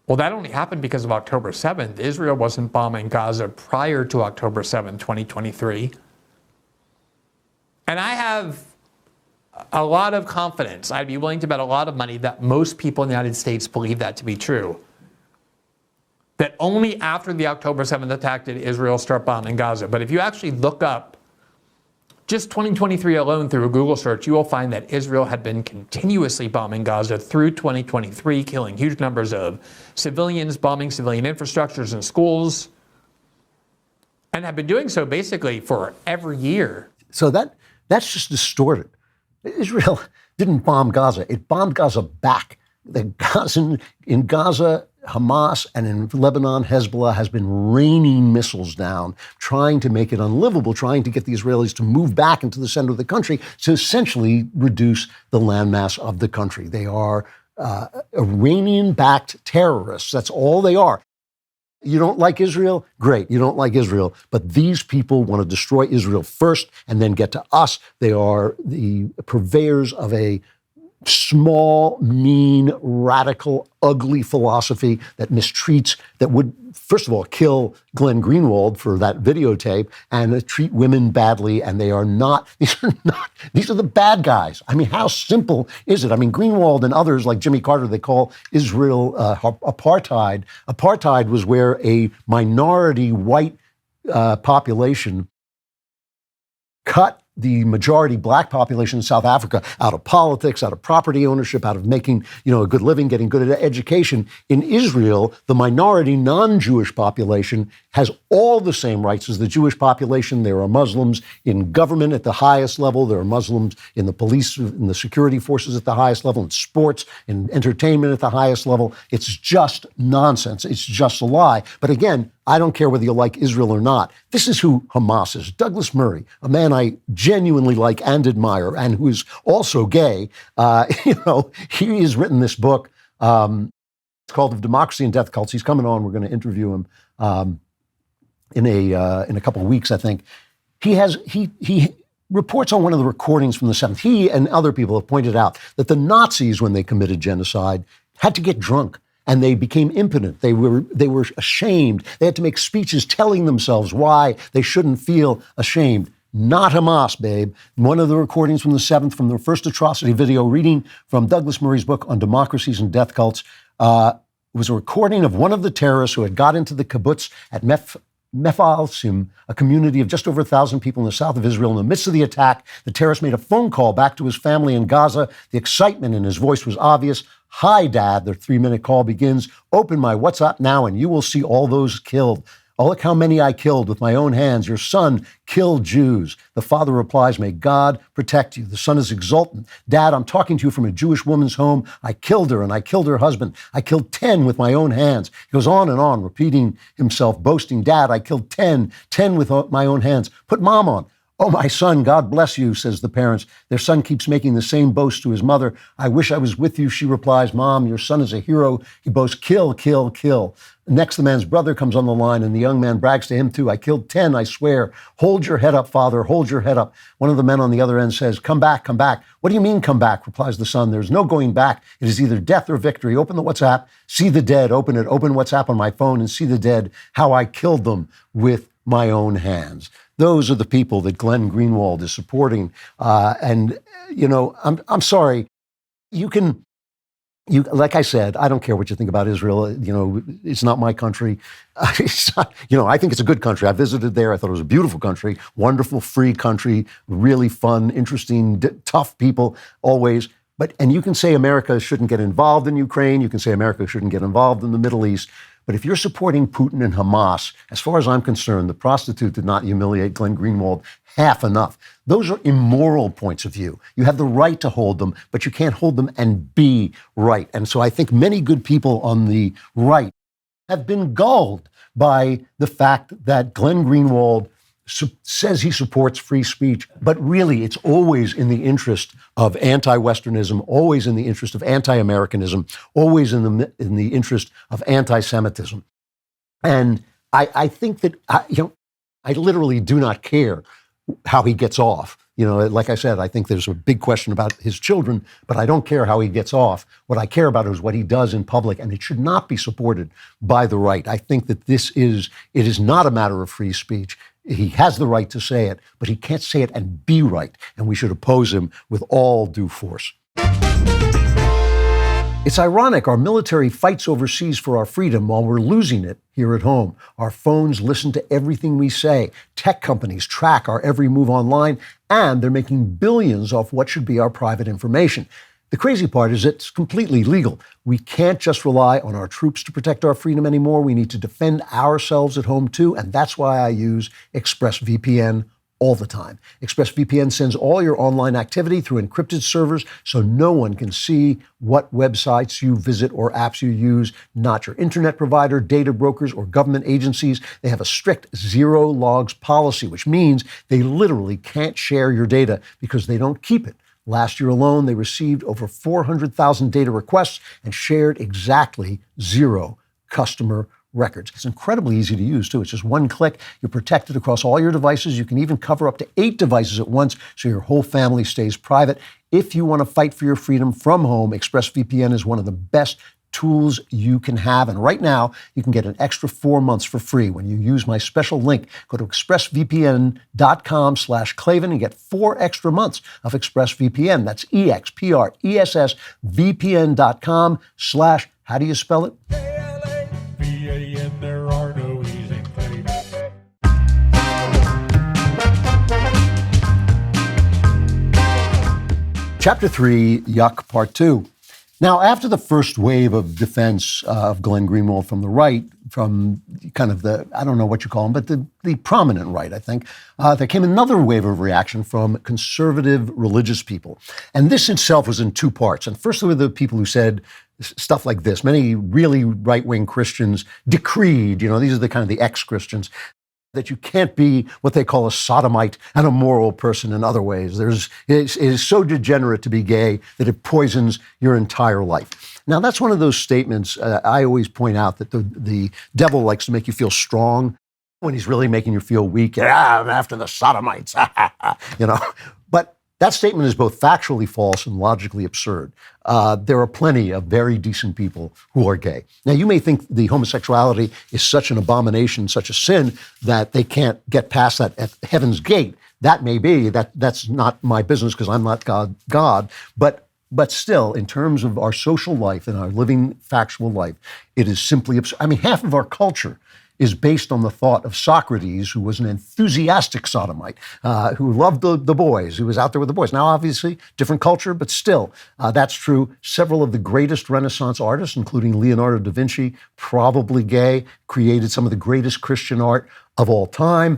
well, that only happened because of October 7th. Israel wasn't bombing Gaza prior to October 7th, 2023. And I have a lot of confidence, I'd be willing to bet a lot of money, that most people in the United States believe that to be true. That only after the October 7th attack did Israel start bombing Gaza. But if you actually look up just 2023 alone through a Google search, you will find that Israel had been continuously bombing Gaza through 2023, killing huge numbers of civilians, bombing civilian infrastructures and schools, and have been doing so basically for every year. So that's just distorted. Israel didn't bomb Gaza. It bombed Gaza back. In Gaza, Hamas, and in Lebanon, Hezbollah has been raining missiles down, trying to make it unlivable, trying to get the Israelis to move back into the center of the country to essentially reduce the landmass of the country. They are Iranian-backed terrorists. That's all they are. You don't like Israel? Great, you don't like Israel. But these people want to destroy Israel first and then get to us. They are the purveyors of a small, mean, radical, ugly philosophy that mistreats, that would, first of all, kill Glenn Greenwald for that videotape and treat women badly. And they are not, these are the bad guys. I mean, how simple is it? I mean, Greenwald and others like Jimmy Carter, they call Israel apartheid. Apartheid was where a minority white population cut the majority black population in South Africa out of politics, out of property ownership, out of making, a good living, getting good education. In Israel, the minority non-Jewish population has all the same rights as the Jewish population. There are Muslims in government at the highest level. There are Muslims in the police, in the security forces at the highest level, in sports, in entertainment at the highest level. It's just nonsense. It's just a lie. But again, I don't care whether you like Israel or not. This is who Hamas is. Douglas Murray, a man I genuinely like and admire, and who is also gay. He has written this book. It's called "Of Democracy and Death Cults." He's coming on. We're going to interview him in a couple of weeks, I think. He reports on one of the recordings from the 7th. He and other people have pointed out that the Nazis, when they committed genocide, had to get drunk. And they became impotent. They were ashamed. They had to make speeches telling themselves why they shouldn't feel ashamed. Not Hamas, babe. One of the recordings from the 7th, from the first atrocity video, reading from Douglas Murray's book on democracies and death cults, was a recording of one of the terrorists who had got into the kibbutz at Mefalsim, a community of just over 1,000 people in the south of Israel. In the midst of the attack, the terrorist made a phone call back to his family in Gaza. The excitement in his voice was obvious. "Hi, Dad," the 3-minute call begins. "Open my WhatsApp now and you will see all those killed. Oh, look how many I killed with my own hands. Your son killed Jews." The father replies, "May God protect you." The son is exultant. "Dad, I'm talking to you from a Jewish woman's home. I killed her and I killed her husband. I killed 10 with my own hands." He goes on and on, repeating himself, boasting, "Dad, I killed 10 with my own hands. Put Mom on." "Oh, my son, God bless you," says the parents. Their son keeps making the same boast to his mother. "I wish I was with you," she replies. "Mom, your son is a hero." He boasts, "Kill, kill, kill." Next, the man's brother comes on the line, and the young man brags to him, too. "I killed 10, I swear." "Hold your head up, father, hold your head up." One of the men on the other end says, "Come back, come back." "What do you mean, come back?" replies the son. "There's no going back. It is either death or victory. Open the WhatsApp, see the dead. Open it, open WhatsApp on my phone and see the dead, how I killed them with my own hands." Those are the people that Glenn Greenwald is supporting. I'm sorry. You can like I said, I don't care what you think about Israel. It's not my country. I think it's a good country. I visited there. I thought it was a beautiful country, wonderful, free country, really fun, interesting, tough people always. And you can say America shouldn't get involved in Ukraine. You can say America shouldn't get involved in the Middle East. But if you're supporting Putin and Hamas, as far as I'm concerned, the prostitute did not humiliate Glenn Greenwald half enough. Those are immoral points of view. You have the right to hold them, but you can't hold them and be right. And so I think many good people on the right have been gulled by the fact that Glenn Greenwald says he supports free speech, but really it's always in the interest of anti-Westernism, always in the interest of anti-Americanism, always in the interest of anti-Semitism. And I think that, I literally do not care how he gets off. Like I said, I think there's a big question about his children, but I don't care how he gets off. What I care about is what he does in public, and it should not be supported by the right. I think that it is not a matter of free speech. He has the right to say it, but he can't say it and be right, and we should oppose him with all due force. It's ironic our military fights overseas for our freedom while we're losing it here at home. Our phones listen to everything we say. Tech companies track our every move online, and they're making billions off what should be our private information. The crazy part is it's completely legal. We can't just rely on our troops to protect our freedom anymore. We need to defend ourselves at home too, and that's why I use ExpressVPN all the time. ExpressVPN sends all your online activity through encrypted servers so no one can see what websites you visit or apps you use, not your internet provider, data brokers, or government agencies. They have a strict zero logs policy, which means they literally can't share your data because they don't keep it. Last year alone, they received over 400,000 data requests and shared exactly 0 customer records. It's incredibly easy to use, too. It's just one click. You're protected across all your devices. You can even cover up to 8 devices at once so your whole family stays private. If you want to fight for your freedom from home, ExpressVPN is one of the best tools you can have. And right now, you can get an extra 4 months for free when you use my special link. Go to expressvpn.com/Klavan and get 4 extra months of ExpressVPN. That's EXPRESSVPN.com/ how do you spell it? K-L-A-V-A-N, there are no E's in Klavan. Chapter 3, Yuck, Part 2. Now, after the first wave of defense of Glenn Greenwald from the right, from kind of the, I don't know what you call him, but the prominent right, I think, there came another wave of reaction from conservative religious people. And this itself was in 2 parts. And first there were the people who said stuff like this. Many really right-wing Christians decreed, these are the kind of the ex-Christians, that you can't be what they call a sodomite and a moral person in other ways. It is so degenerate to be gay that it poisons your entire life. Now, that's one of those statements I always point out that the devil likes to make you feel strong when he's really making you feel weak. I'm after the sodomites, But that statement is both factually false and logically absurd. There are plenty of very decent people who are gay. Now, you may think the homosexuality is such an abomination, such a sin, that they can't get past that at heaven's gate. That may be. That's not my business because I'm not God. But still, in terms of our social life and our living factual life, it is simply absurd. I mean, half of our culture is based on the thought of Socrates, who was an enthusiastic sodomite, who loved the boys, who was out there with the boys. Now, obviously, different culture, but still, that's true. Several of the greatest Renaissance artists, including Leonardo da Vinci, probably gay, created some of the greatest Christian art of all time.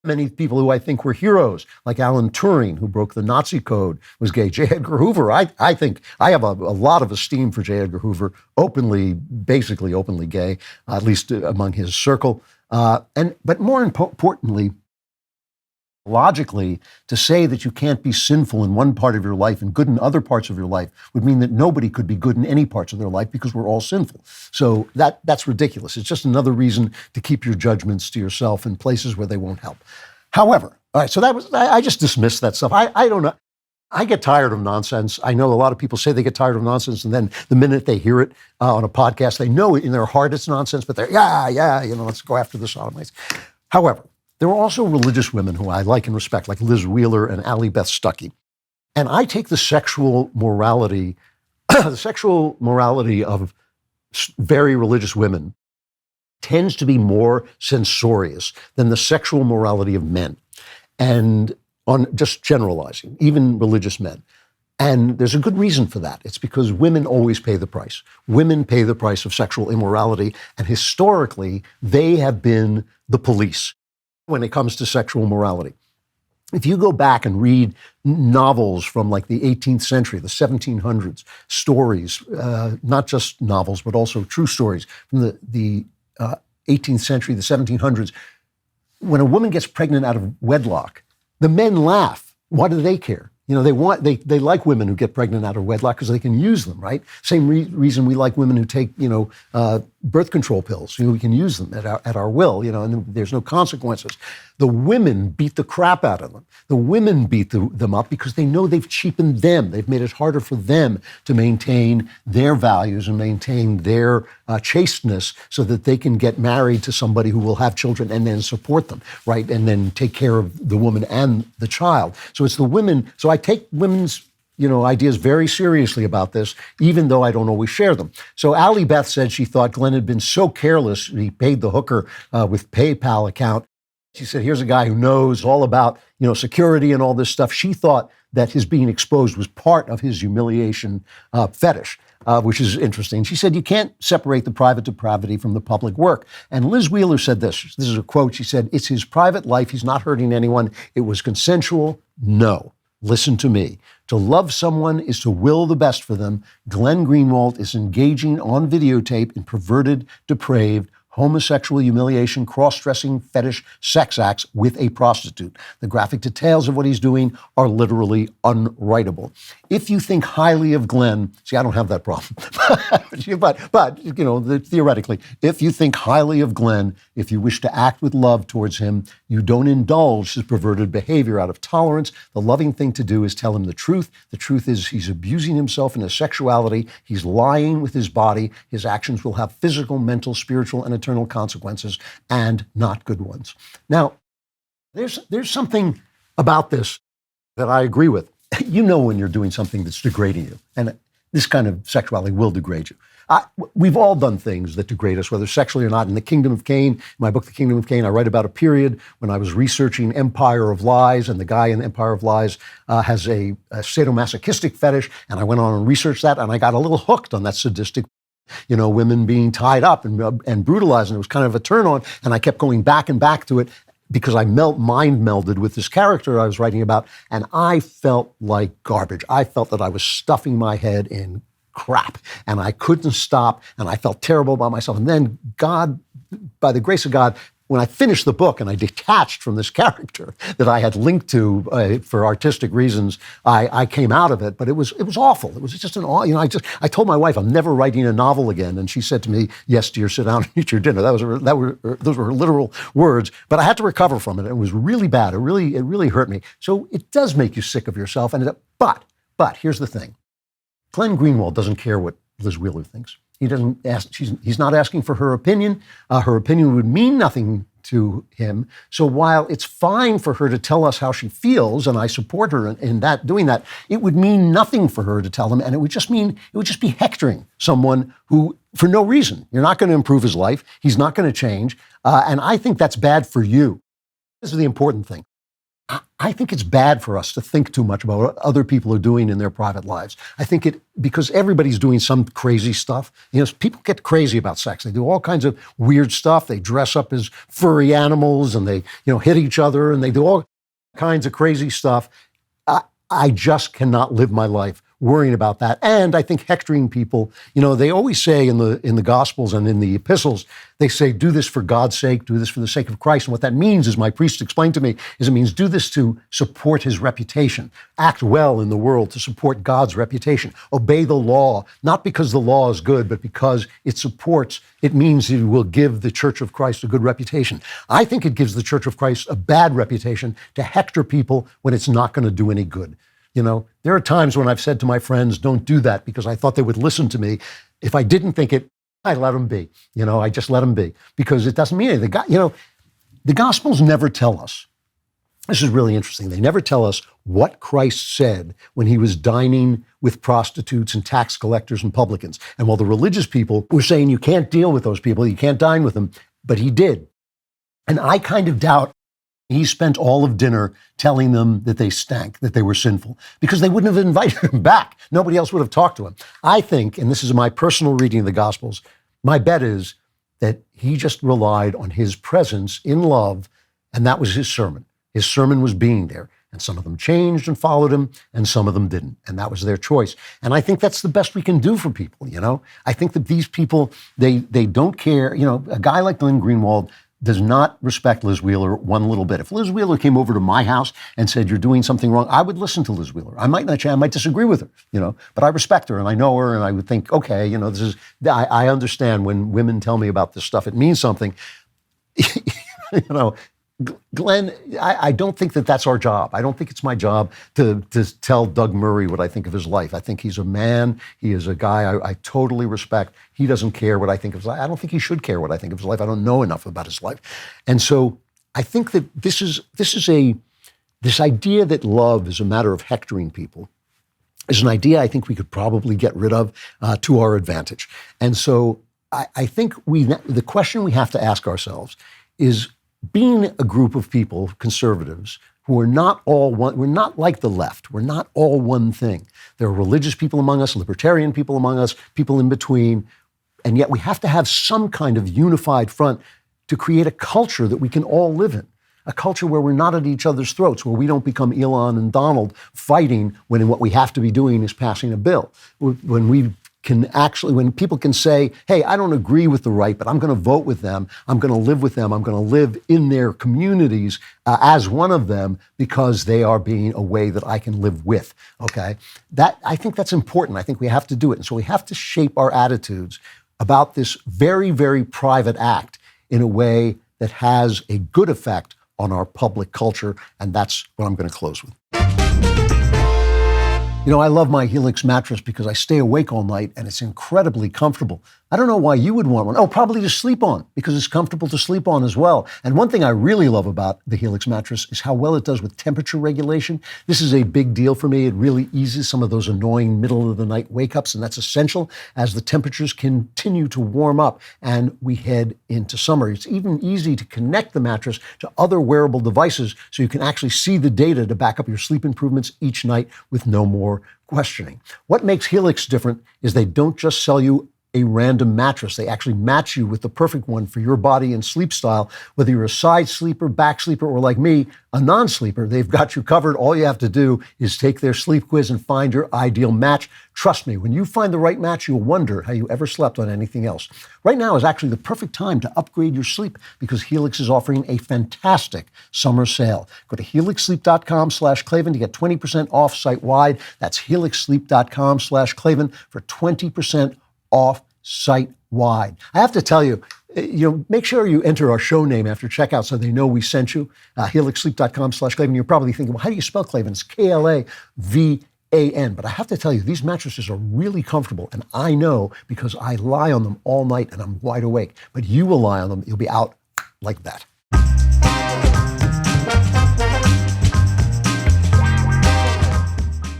Many people who I think were heroes, like Alan Turing, who broke the Nazi code, was gay. J. Edgar Hoover, I think I have a lot of esteem for J. Edgar Hoover, basically openly gay, at least among his circle. But more importantly, logically, to say that you can't be sinful in one part of your life and good in other parts of your life would mean that nobody could be good in any parts of their life because we're all sinful. So that's ridiculous. It's just another reason to keep your judgments to yourself in places where they won't help. However, all right, so I just dismissed that stuff. I don't know. I get tired of nonsense. I know a lot of people say they get tired of nonsense, and then the minute they hear it on a podcast, they know in their heart it's nonsense, but they're, let's go after the sodomites. However, there are also religious women who I like and respect, like Liz Wheeler and Allie Beth Stuckey. And I take the sexual morality the sexual morality of very religious women tends to be more censorious than the sexual morality of men. And on just generalizing, even religious men. And there's a good reason for that. It's because women always pay the price. Women pay the price of sexual immorality. And historically, they have been the police when it comes to sexual morality. If you go back and read novels from like the 18th century, the 1700s, stories, not just novels, but also true stories from the 18th century, the 1700s, when a woman gets pregnant out of wedlock, the men laugh. Why do they care? You know, they like women who get pregnant out of wedlock because they can use them, right? Same reason we like women who take, birth control pills. You know, we can use them at our will, and there's no consequences. The women beat the crap out of them. The women beat them up because they know they've cheapened them. They've made it harder for them to maintain their values and maintain their chasteness so that they can get married to somebody who will have children and then support them, right? And then take care of the woman and the child. So it's the women. So I take women's ideas very seriously about this, even though I don't always share them. So Allie Beth said she thought Glenn had been so careless, he paid the hooker with PayPal account. She said, here's a guy who knows all about, security and all this stuff. She thought that his being exposed was part of his humiliation fetish, which is interesting. She said, you can't separate the private depravity from the public work. And Liz Wheeler said this. This is a quote. She said, it's his private life. He's not hurting anyone. It was consensual. No. Listen to me. To love someone is to will the best for them. Glenn Greenwald is engaging on videotape in perverted, depraved, homosexual humiliation, cross-dressing fetish sex acts with a prostitute. The graphic details of what he's doing are literally unwritable. If you think highly of Glenn, see, I don't have that problem, but theoretically, if you think highly of Glenn, if you wish to act with love towards him, you don't indulge his perverted behavior out of tolerance. The loving thing to do is tell him the truth. The truth is he's abusing himself in his sexuality. He's lying with his body. His actions will have physical, mental, spiritual, and eternal consequences, and not good ones. Now, there's something about this that I agree with. You know when you're doing something that's degrading you, and this kind of sexuality will degrade you. We've all done things that degrade us, whether sexually or not. In The Kingdom of Cain, in my book, The Kingdom of Cain, I write about a period when I was researching Empire of Lies, and the guy in Empire of Lies has a sadomasochistic fetish, and I went on and researched that, and I got a little hooked on that sadistic, women being tied up and brutalized, and it was kind of a turn on, and I kept going back and back to it because I mind melded with this character I was writing about, and I felt like garbage. I felt that I was stuffing my head in crap, and I couldn't stop, and I felt terrible about myself. And then God, by the grace of God, when I finished the book and I detached from this character that I had linked to for artistic reasons, I came out of it. But it was awful. It was just I told my wife I'm never writing a novel again, and she said to me, "Yes, dear, sit down and eat your dinner." Those were her literal words. But I had to recover from it. It was really bad. It really hurt me. So it does make you sick of yourself. But here's the thing: Glenn Greenwald doesn't care what Liz Wheeler thinks. He doesn't ask. He's not asking for her opinion. Her opinion would mean nothing to him. So while it's fine for her to tell us how she feels, and I support her in that doing that, it would mean nothing for her to tell him, and it would just be hectoring someone who, for no reason, you're not going to improve his life. He's not going to change, and I think that's bad for you. This is the important thing. I think it's bad for us to think too much about what other people are doing in their private lives. I think because everybody's doing some crazy stuff. People get crazy about sex. They do all kinds of weird stuff. They dress up as furry animals, and they, hit each other, and they do all kinds of crazy stuff. I just cannot live my life worrying about that. And I think hectoring people, they always say in the Gospels and in the epistles, they say, do this for God's sake, do this for the sake of Christ. And what that means, as my priest explained to me, is it means do this to support his reputation. Act well in the world to support God's reputation. Obey the law, not because the law is good, but because it means it will give the Church of Christ a good reputation. I think it gives the Church of Christ a bad reputation to hector people when it's not going to do any good. There are times when I've said to my friends, don't do that, because I thought they would listen to me. If I didn't think it, I let them be. I just let them be, because it doesn't mean anything. The Gospels never tell us This is really interesting. They never tell us what Christ said when he was dining with prostitutes and tax collectors and publicans. And while the religious people were saying you can't deal with those people, you can't dine with them, but he did. And I kind of doubt he spent all of dinner telling them that they stank, that they were sinful, because they wouldn't have invited him back. Nobody else would have talked to him. I think, and this is my personal reading of the Gospels, my bet is that he just relied on his presence in love, and that was his sermon. His sermon was being there, and some of them changed and followed him, and some of them didn't, and that was their choice. And I think that's the best we can do for people, you know? I think that these people, they don't care. You know, a guy like Glenn Greenwald does not respect Liz Wheeler one little bit. If Liz Wheeler came over to my house and said, you're doing something wrong, I would listen to Liz Wheeler. I might disagree with her, you know, but I respect her and I know her and I would think, okay, you know, I understand when women tell me about this stuff, it means something. You know, Glenn, I don't think that that's our job. I don't think it's my job to tell Doug Murray what I think of his life. I think he's a man. He is a guy I totally respect. He doesn't care what I think of his life. I don't think he should care what I think of his life. I don't know enough about his life. And so I think that this idea that love is a matter of hectoring people is an idea I think we could probably get rid of to our advantage. And so I think the question we have to ask ourselves is, being a group of people, conservatives, who are not all one, we're not like the left, we're not all one thing. There are religious people among us, libertarian people among us, people in between, and yet we have to have some kind of unified front to create a culture that we can all live in. A culture where we're not at each other's throats, where we don't become Elon and Donald fighting when what we have to be doing is passing a bill. When people can say, hey, I don't agree with the right, but I'm going to vote with them, I'm going to live with them, I'm going to live in their communities as one of them because they are being a way that I can live with, okay? I think that's important. I think we have to do it. And so we have to shape our attitudes about this very, very private act in a way that has a good effect on our public culture, and that's what I'm going to close with. You know, I love my Helix mattress because I stay awake all night and it's incredibly comfortable. I don't know why you would want one. Oh, probably to sleep on, because it's comfortable to sleep on as well. And one thing I really love about the Helix mattress is how well it does with temperature regulation. This is a big deal for me. It really eases some of those annoying middle of the night wake-ups, and that's essential as the temperatures continue to warm up and we head into summer. It's even easy to connect the mattress to other wearable devices so you can actually see the data to back up your sleep improvements each night with no more questioning. What makes Helix different is they don't just sell you a random mattress. They actually match you with the perfect one for your body and sleep style. Whether you're a side sleeper, back sleeper, or like me, a non-sleeper, they've got you covered. All you have to do is take their sleep quiz and find your ideal match. Trust me, when you find the right match, you'll wonder how you ever slept on anything else. Right now is actually the perfect time to upgrade your sleep because Helix is offering a fantastic summer sale. Go to helixsleep.com/Klavan to get 20% off site-wide. That's helixsleep.com/Klavan for 20% off site-wide. I have to tell you, make sure you enter our show name after checkout so they know we sent you. Helixsleep.com/Klavan. You're probably thinking, well, how do you spell Klavan? It's Klavan. But I have to tell you, these mattresses are really comfortable, and I know because I lie on them all night and I'm wide awake. But you will lie on them, you'll be out like that.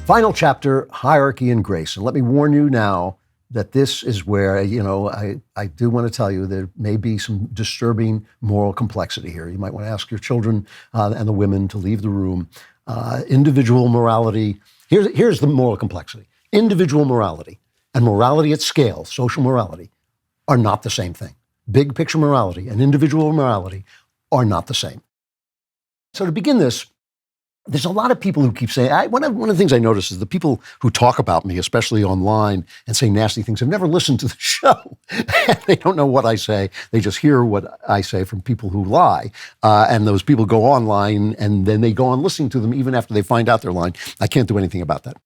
Final chapter, hierarchy and grace. And let me warn you now that this is where, I do want to tell you there may be some disturbing moral complexity here. You might want to ask your children and the women to leave the room. Individual morality, here's the moral complexity. Individual morality and morality at scale, social morality, are not the same thing. Big picture morality and individual morality are not the same. So to begin this, there's a lot of people who keep saying, one of the things I notice is the people who talk about me, especially online, and say nasty things, have never listened to the show. They don't know what I say. They just hear what I say from people who lie. And those people go online, and then they go on listening to them even after they find out they're lying. I can't do anything about that.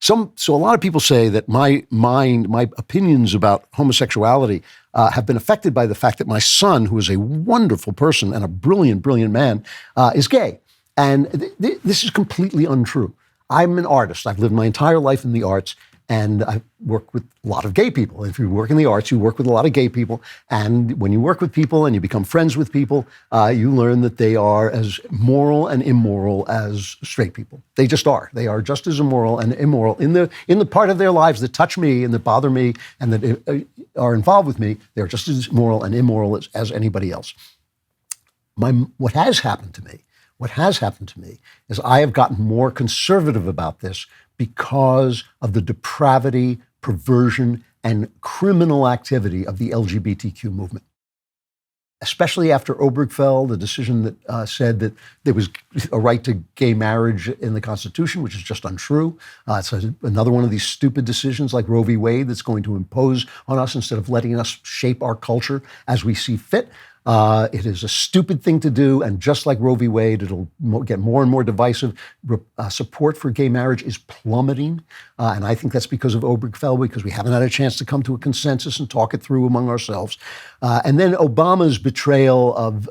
So a lot of people say that my opinions about homosexuality have been affected by the fact that my son, who is a wonderful person and a brilliant, brilliant man, is gay. And this is completely untrue. I'm an artist. I've lived my entire life in the arts, And I work with a lot of gay people. If you work in the arts, you work with a lot of gay people. And when you work with people and you become friends with people, you learn that they are as moral and immoral as straight people. They just are. They are just as immoral and immoral in the part of their lives that touch me and that bother me and that are involved with me. They're just as moral and immoral as anybody else. What has happened to me is I have gotten more conservative about this because of the depravity, perversion, and criminal activity of the LGBTQ movement. Especially after Obergefell, the decision that said that there was a right to gay marriage in the Constitution, which is just untrue. It's another one of these stupid decisions like Roe v. Wade that's going to impose on us instead of letting us shape our culture as we see fit. It is a stupid thing to do, and just like Roe v. Wade, it'll get more and more divisive. Support for gay marriage is plummeting, and I think that's because of Obergefell, because we haven't had a chance to come to a consensus and talk it through among ourselves. And then Obama's betrayal of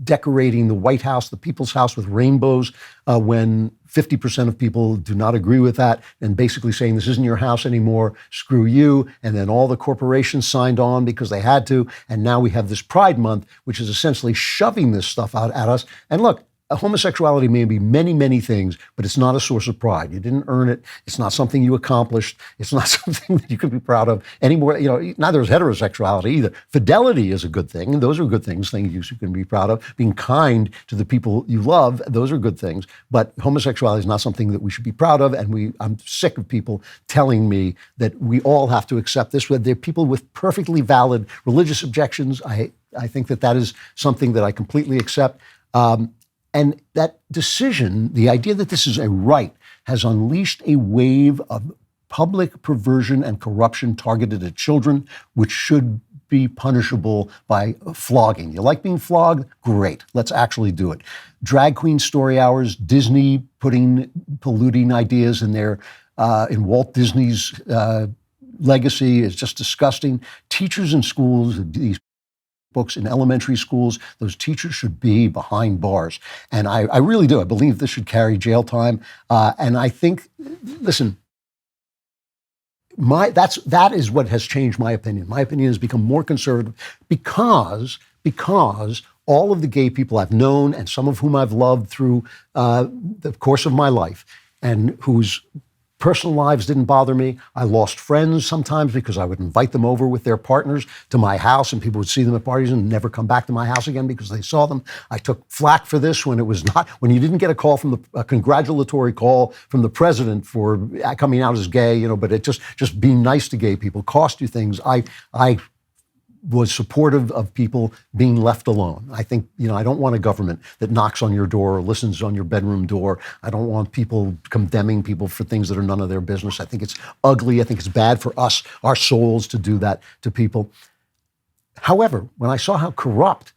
decorating the White House, the People's House, with rainbows when 50% of people do not agree with that, and basically saying this isn't your house anymore, screw you. And then all the corporations signed on because they had to. And now we have this Pride Month, which is essentially shoving this stuff out at us. And look, homosexuality may be many, many things, but it's not a source of pride. You didn't earn it. It's not something you accomplished. It's not something that you can be proud of anymore. Neither is heterosexuality either. Fidelity is a good thing. Those are good things you can be proud of. Being kind to the people you love, those are good things. But homosexuality is not something that we should be proud of. And I'm sick of people telling me that we all have to accept this. They're people with perfectly valid religious objections. I think that is something that I completely accept. And that decision, the idea that this is a right, has unleashed a wave of public perversion and corruption targeted at children, which should be punishable by flogging. You like being flogged? Great. Let's actually do it. Drag queen story hours, Disney putting polluting ideas in Walt Disney's legacy is just disgusting. Teachers in schools, these books in elementary schools, those teachers should be behind bars. And I really do. I believe this should carry jail time. And I think, listen, that is what has changed my opinion. My opinion has become more conservative because all of the gay people I've known and some of whom I've loved through the course of my life and whose personal lives didn't bother me. I lost friends sometimes because I would invite them over with their partners to my house and people would see them at parties and never come back to my house again because they saw them. I took flack for this when you didn't get a congratulatory call from the president for coming out as gay, but it just being nice to gay people cost you things. I was supportive of people being left alone. I think, I don't want a government that knocks on your door or listens on your bedroom door. I don't want people condemning people for things that are none of their business. I think it's ugly. I think it's bad for us, our souls, to do that to people. However, when I saw how corrupt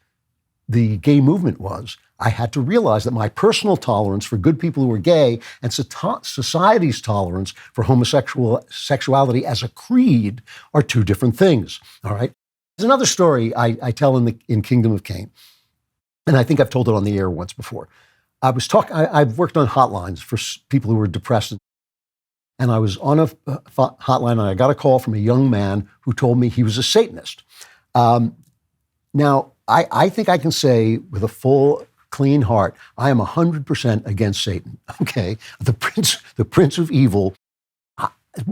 the gay movement was, I had to realize that my personal tolerance for good people who are gay and society's tolerance for homosexuality as a creed are two different things, all right? There's another story I tell in Kingdom of Cain, and I think I've told it on the air once before. I've worked on hotlines for people who are depressed, and I was on a hotline, and I got a call from a young man who told me he was a Satanist. Now, I think I can say with a full, clean heart, I am 100% against Satan, okay? The prince of evil,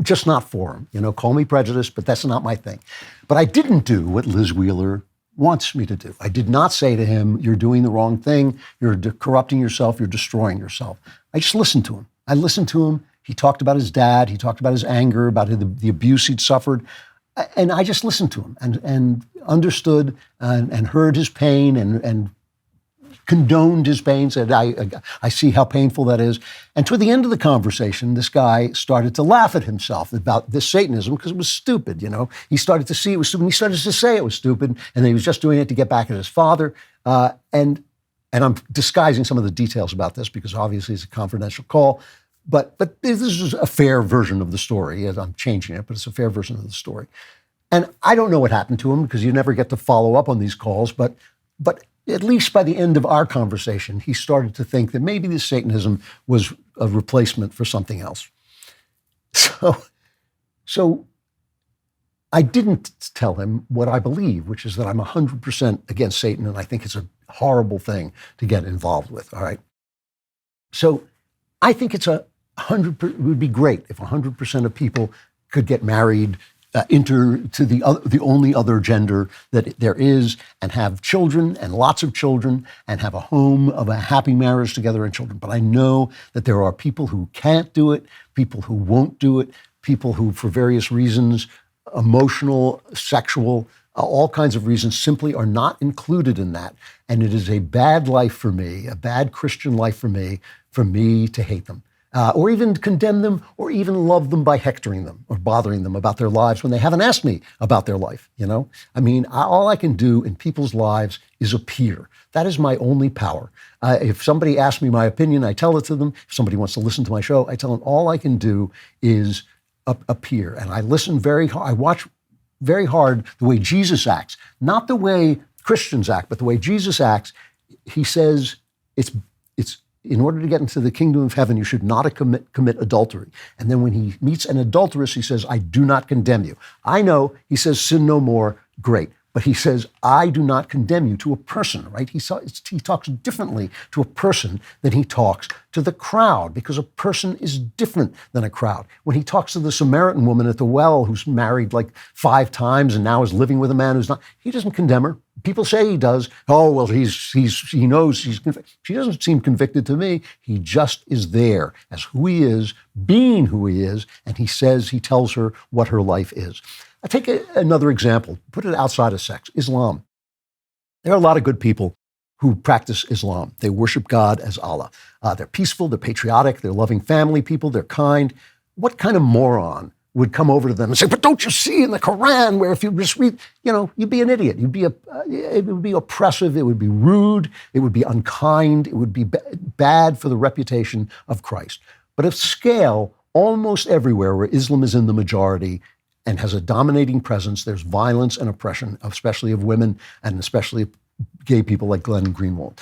just not for him. Call me prejudiced, but that's not my thing. But I didn't do what Liz Wheeler wants me to do. I did not say to him, you're doing the wrong thing, you're corrupting yourself, you're destroying yourself. I just listened to him. I listened to him. He talked about his dad. He talked about his anger, about the abuse he'd suffered. And I just listened to him and understood and heard his pain and condoned his pain, said, I see how painful that is. And toward the end of the conversation, this guy started to laugh at himself about this Satanism because it was stupid, He started to see it was stupid, and he started to say it was stupid, and that he was just doing it to get back at his father. And I'm disguising some of the details about this because obviously it's a confidential call. But this is a fair version of the story. I'm changing it, but it's a fair version of the story. And I don't know what happened to him because you never get to follow up on these calls, but at least by the end of our conversation, he started to think that maybe this Satanism was a replacement for something else. So So I didn't tell him what I believe, which is that I'm 100% against Satan, and I think it's a horrible thing to get involved with, all right? So I think it would be great if 100% of people could get married, enter to the only other gender that there is, and have children and lots of children and have a home of a happy marriage together and children. But I know that there are people who can't do it, people who won't do it, people who, for various reasons, emotional, sexual, all kinds of reasons, simply are not included in that. And it is a bad life for me, a bad Christian life for me to hate them. Or even condemn them, or even love them by hectoring them or bothering them about their lives when they haven't asked me about their life, you know? I mean, all I can do in people's lives is appear. That is my only power. If somebody asks me my opinion, I tell it to them. If somebody wants to listen to my show, I tell them all I can do is appear. And I listen very hard. I watch very hard the way Jesus acts, not the way Christians act, but the way Jesus acts. He says it's in order to get into the kingdom of heaven, you should not commit adultery. And then when he meets an adulteress, he says, I do not condemn you. I know, he says, sin no more, great. But he says, I do not condemn you to a person, right? He talks differently to a person than he talks to the crowd, because a person is different than a crowd. When he talks to the Samaritan woman at the well who's married like 5 times and now is living with a man who's not, he doesn't condemn her. People say he does. Oh, well, he knows he's convicted. She doesn't seem convicted to me. He just is there as who he is, being who he is, and he tells her what her life is. I take another example, put it outside of sex, Islam. There are a lot of good people who practice Islam. They worship God as Allah. They're peaceful, they're patriotic, they're loving family people, they're kind. What kind of moron would come over to them and say, but don't you see in the Quran where if you just read, you'd be an idiot. It would be oppressive, it would be rude, it would be unkind, it would be bad for the reputation of Christ. But of scale, almost everywhere where Islam is in the majority and has a dominating presence, there's violence and oppression, especially of women and especially gay people like Glenn Greenwald.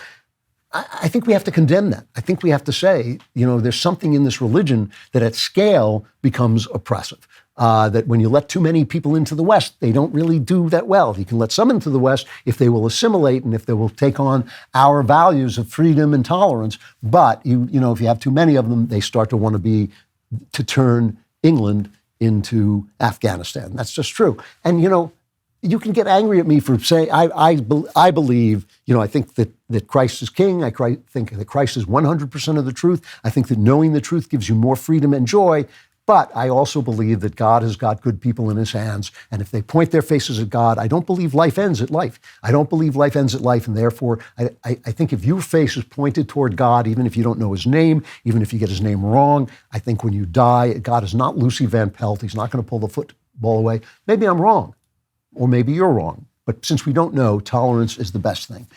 I think we have to condemn that. I think we have to say, there's something in this religion that at scale becomes oppressive. That when you let too many people into the West, they don't really do that well. You can let some into the West if they will assimilate and if they will take on our values of freedom and tolerance. But if you have too many of them, they start to want to turn England into Afghanistan. That's just true. And, you can get angry at me for saying, I believe, I think that Christ is king. I think that Christ is 100% of the truth. I think that knowing the truth gives you more freedom and joy. But I also believe that God has got good people in his hands. And if they point their faces at God, I don't believe life ends at life. I don't believe life ends at life. And therefore, I think if your face is pointed toward God, even if you don't know his name, even if you get his name wrong, I think when you die, God is not Lucy Van Pelt. He's not going to pull the football away. Maybe I'm wrong. Or maybe you're wrong. But since we don't know, tolerance is the best thing.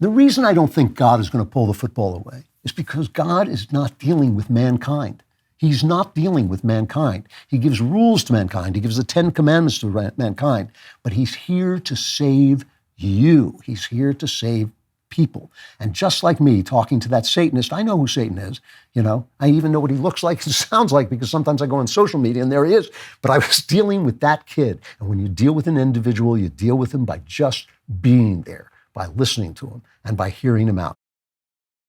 The reason I don't think God is going to pull the football away is because God is not dealing with mankind. He's not dealing with mankind. He gives rules to mankind. He gives the 10 commandments to mankind. But he's here to save you. He's here to save people. And just like me talking to that Satanist, I know who Satan is. I even know what he looks like and sounds like because sometimes I go on social media and there he is. But I was dealing with that kid. And when you deal with an individual, you deal with him by just being there, by listening to him and by hearing him out.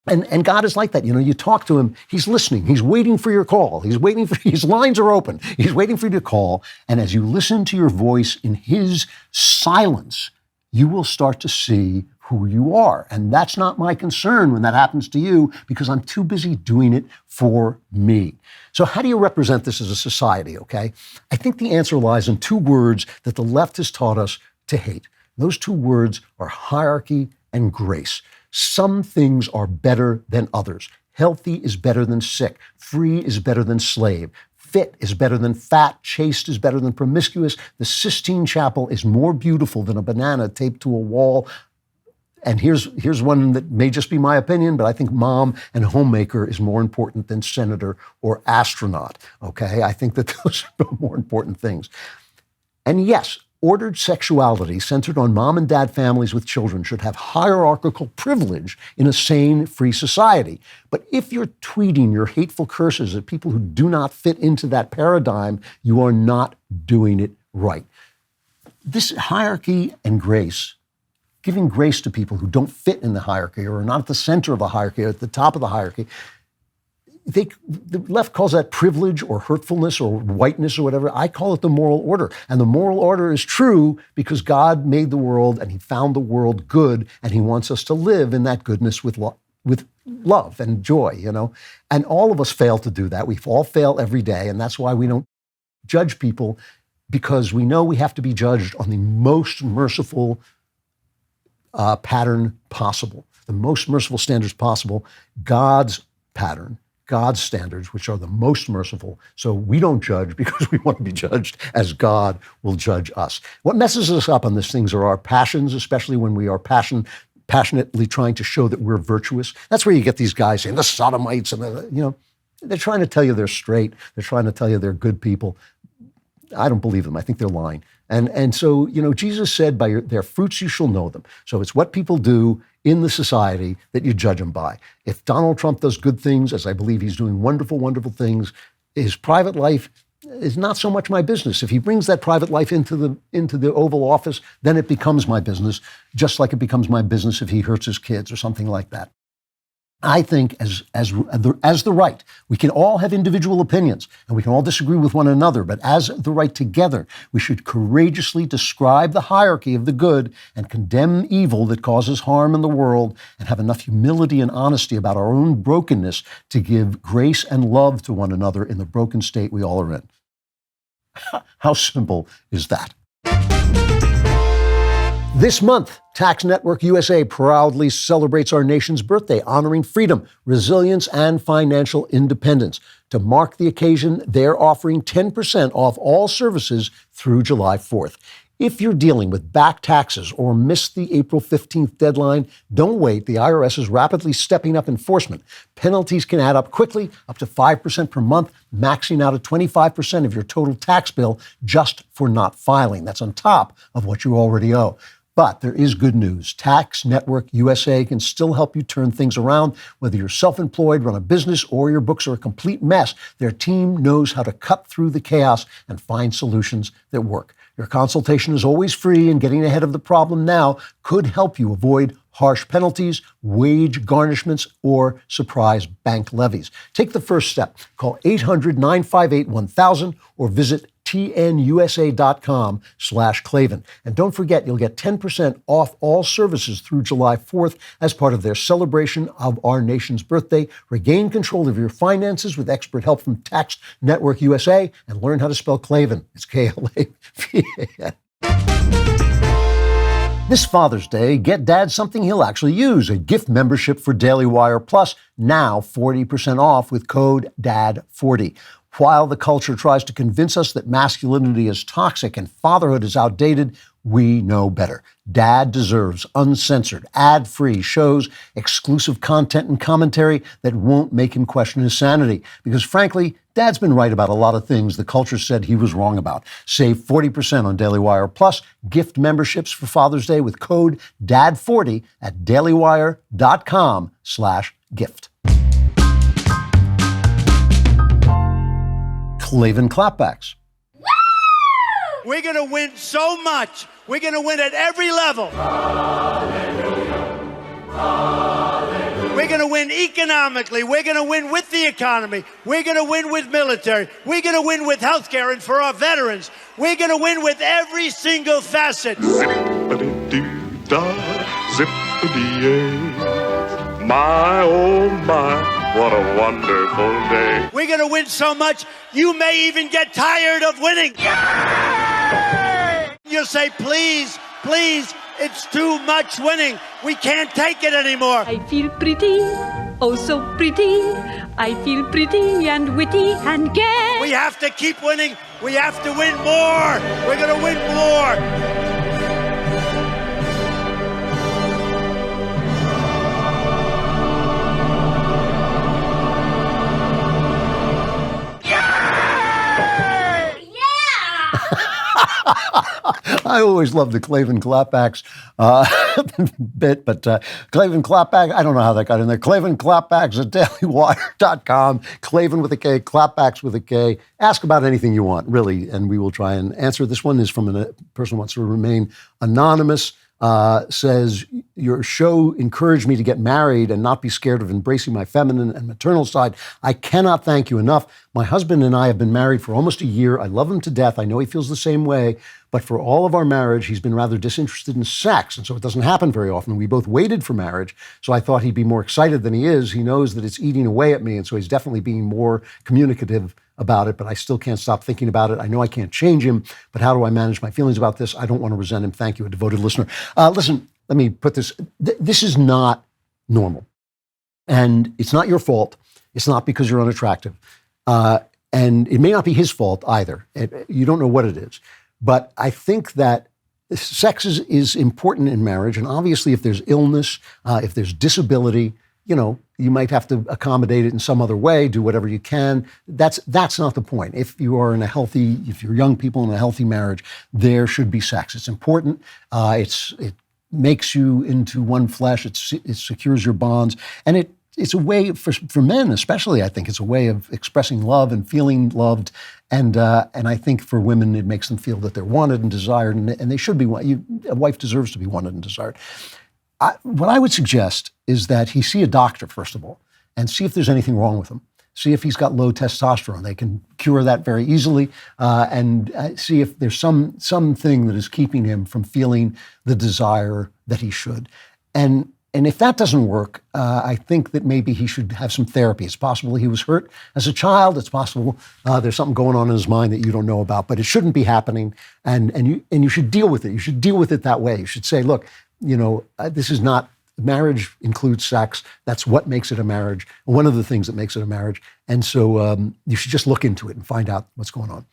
And God is like that. You talk to him, he's listening. He's waiting for your call. His lines are open. He's waiting for you to call. And as you listen to your voice in his silence, you will start to see who you are. And that's not my concern when that happens to you because I'm too busy doing it for me. So how do you represent this as a society, okay? I think the answer lies in 2 words that the left has taught us to hate. Those 2 words are hierarchy and grace. Some things are better than others. Healthy is better than sick. Free is better than slave. Fit is better than fat. Chaste is better than promiscuous. The Sistine Chapel is more beautiful than a banana taped to a wall. And here's one that may just be my opinion, but I think mom and homemaker is more important than senator or astronaut, okay? I think that those are more important things. And yes, Ordered sexuality centered on mom and dad families with children should have hierarchical privilege in a sane, free society. But if you're tweeting your hateful curses at people who do not fit into that paradigm, you are not doing it right. This hierarchy and grace, giving grace to people who don't fit in the hierarchy or are not at the center of the hierarchy or at the top of the hierarchy, the left calls that privilege or hurtfulness or whiteness or whatever. I call it the moral order. And the moral order is true because God made the world and he found the world good and he wants us to live in that goodness with love and joy, you know. And all of us fail to do that. We all fail every day. And that's why we don't judge people, because we know we have to be judged on the most merciful pattern possible, the most merciful standards possible, God's pattern. God's standards, which are the most merciful. So we don't judge because we want to be judged as God will judge us. What messes us up on these things are our passions, especially when we are passionately trying to show that we're virtuous. That's where you get these guys saying the sodomites and they're trying to tell you they're straight. They're trying to tell you they're good people. I don't believe them. I think they're lying. And so, Jesus said, by their fruits you shall know them. So it's what people do in the society that you judge them by. If Donald Trump does good things, as I believe he's doing wonderful, wonderful things, his private life is not so much my business. If he brings that private life into the Oval Office, then it becomes my business, just like it becomes my business if he hurts his kids or something like that. I think as the right, we can all have individual opinions and we can all disagree with one another, but as the right together, we should courageously describe the hierarchy of the good and condemn evil that causes harm in the world and have enough humility and honesty about our own brokenness to give grace and love to one another in the broken state we all are in. How simple is that? This month, Tax Network USA proudly celebrates our nation's birthday, honoring freedom, resilience, and financial independence. To mark the occasion, they're offering 10% off all services through July 4th. If you're dealing with back taxes or missed the April 15th deadline, don't wait. The IRS is rapidly stepping up enforcement. Penalties can add up quickly, up to 5% per month, maxing out at 25% of your total tax bill just for not filing. That's on top of what you already owe. But there is good news. Tax Network USA can still help you turn things around. Whether you're self-employed, run a business, or your books are a complete mess, their team knows how to cut through the chaos and find solutions that work. Your consultation is always free, and getting ahead of the problem now could help you avoid harsh penalties, wage garnishments, or surprise bank levies. Take the first step. Call 800-958-1000 or visit tnusa.com/Klavan. And don't forget, you'll get 10% off all services through July 4th as part of their celebration of our nation's birthday. Regain control of your finances with expert help from Tax Network USA and learn how to spell Klavan. It's Klavan. This Father's Day, get Dad something he'll actually use, a gift membership for DailyWire Plus, now 40% off with code DAD40. While the culture tries to convince us that masculinity is toxic and fatherhood is outdated, we know better. Dad deserves uncensored, ad-free shows, exclusive content and commentary that won't make him question his sanity. Because frankly, Dad's been right about a lot of things the culture said he was wrong about. Save 40% on DailyWire Plus, gift memberships for Father's Day with code DAD40 at dailywire.com/gift. Klavan Klapbacks. We're going to win so much. We're going to win at every level. Hallelujah. Hallelujah. We're going to win economically. We're going to win with the economy. We're going to win with military. We're going to win with healthcare and for our veterans. We're going to win with every single facet. Zippity-doo-dah, zippity-yay. My, oh my, what a wonderful day. We're going to win so much, you may even get tired of winning. Yay! You'll say, please, please, it's too much winning. We can't take it anymore. I feel pretty, oh so pretty. I feel pretty and witty and gay. We have to keep winning. We have to win more. We're going to win more. I always love the Klavan Klapbacks bit, but Klavan Klapback, I don't know how that got in there. Klavan Klapbacks at DailyWire.com. Klavan with a K, Klapbacks with a K. Ask about anything you want, really, and we will try and answer. This one is from a person who wants to remain anonymous. Says, your show encouraged me to get married and not be scared of embracing my feminine and maternal side. I cannot thank you enough. My husband and I have been married for almost a year. I love him to death. I know he feels the same way. But for all of our marriage, he's been rather disinterested in sex. And so it doesn't happen very often. We both waited for marriage. So I thought he'd be more excited than he is. He knows that it's eating away at me. And so he's definitely being more communicative about it, but I still can't stop thinking about it. I know I can't change him, but how do I manage my feelings about this? I don't want to resent him. Thank you, a devoted listener. Listen, let me put this. This is not normal. And it's not your fault. It's not because you're unattractive. And it may not be his fault either. You don't know what it is. But I think that sex is important in marriage. And obviously, if there's illness, if there's disability, you might have to accommodate it in some other way, do whatever you can. That's not the point. If you're young people in a healthy marriage, there should be sex. It's important. It makes you into one flesh. It secures your bonds. And it's a way for men, especially, I think it's a way of expressing love and feeling loved. And I think for women, it makes them feel that they're wanted and desired, and they should be. A wife deserves to be wanted and desired. What I would suggest is that he see a doctor, first of all, and see if there's anything wrong with him. See if he's got low testosterone. They can cure that very easily, and see if there's something that is keeping him from feeling the desire that he should. And if that doesn't work, I think that maybe he should have some therapy. It's possible he was hurt as a child. It's possible there's something going on in his mind that you don't know about, but it shouldn't be happening, and you should deal with it. You should deal with it that way. You should say, look, this is not, marriage includes sex. That's what makes it a marriage. One of the things that makes it a marriage. And so you should just look into it and find out what's going on.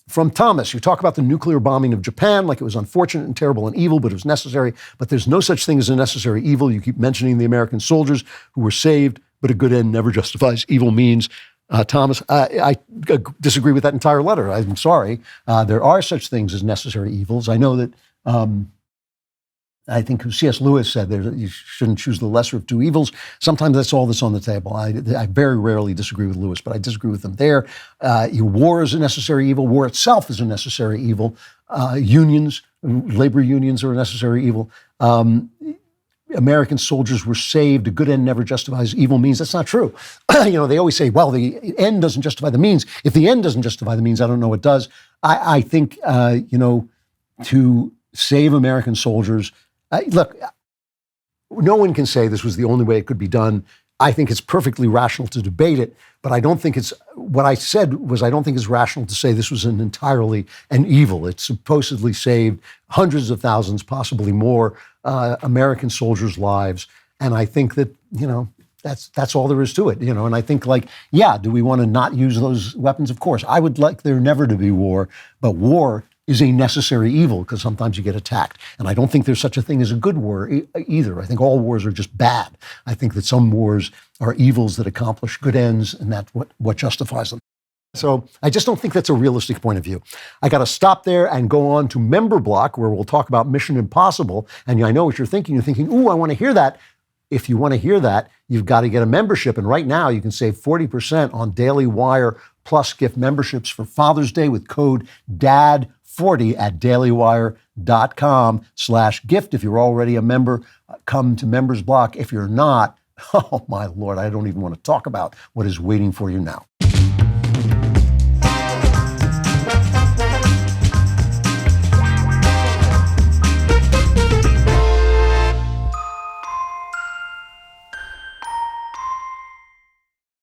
From Thomas, you talk about the nuclear bombing of Japan like it was unfortunate and terrible and evil, but it was necessary. But there's no such thing as a necessary evil. You keep mentioning the American soldiers who were saved, but a good end never justifies evil means. Thomas, I disagree with that entire letter. I'm sorry. There are such things as necessary evils. I know that I think C.S. Lewis said you shouldn't choose the lesser of two evils. Sometimes that's all that's on the table. I very rarely disagree with Lewis, but I disagree with him there. War is a necessary evil. War itself is a necessary evil. Unions, labor unions are a necessary evil. American soldiers were saved. A good end never justifies evil means. That's not true. They always say, well, the end doesn't justify the means. If the end doesn't justify the means, I don't know what does. I think, to save American soldiers, look, no one can say this was the only way it could be done. I think it's perfectly rational to debate it, but I don't think what I said was I don't think it's rational to say this was entirely an evil. It supposedly saved hundreds of thousands, possibly more, American soldiers' lives. And I think that, that's all there is to it, and I think do we want to not use those weapons? Of course. I would like there never to be war, but war is a necessary evil because sometimes you get attacked. And I don't think there's such a thing as a good war either. I think all wars are just bad. I think that some wars are evils that accomplish good ends, and that's what justifies them. So I just don't think that's a realistic point of view. I got to stop there and go on to Member Block, where we'll talk about Mission Impossible. And I know what you're thinking. You're thinking, ooh, I want to hear that. If you want to hear that, you've got to get a membership. And right now you can save 40% on Daily Wire Plus gift memberships for Father's Day with code DAD40 at dailywire.com/gift. If you're already a member, come to Members Block. If you're not, oh my Lord, I don't even want to talk about what is waiting for you now.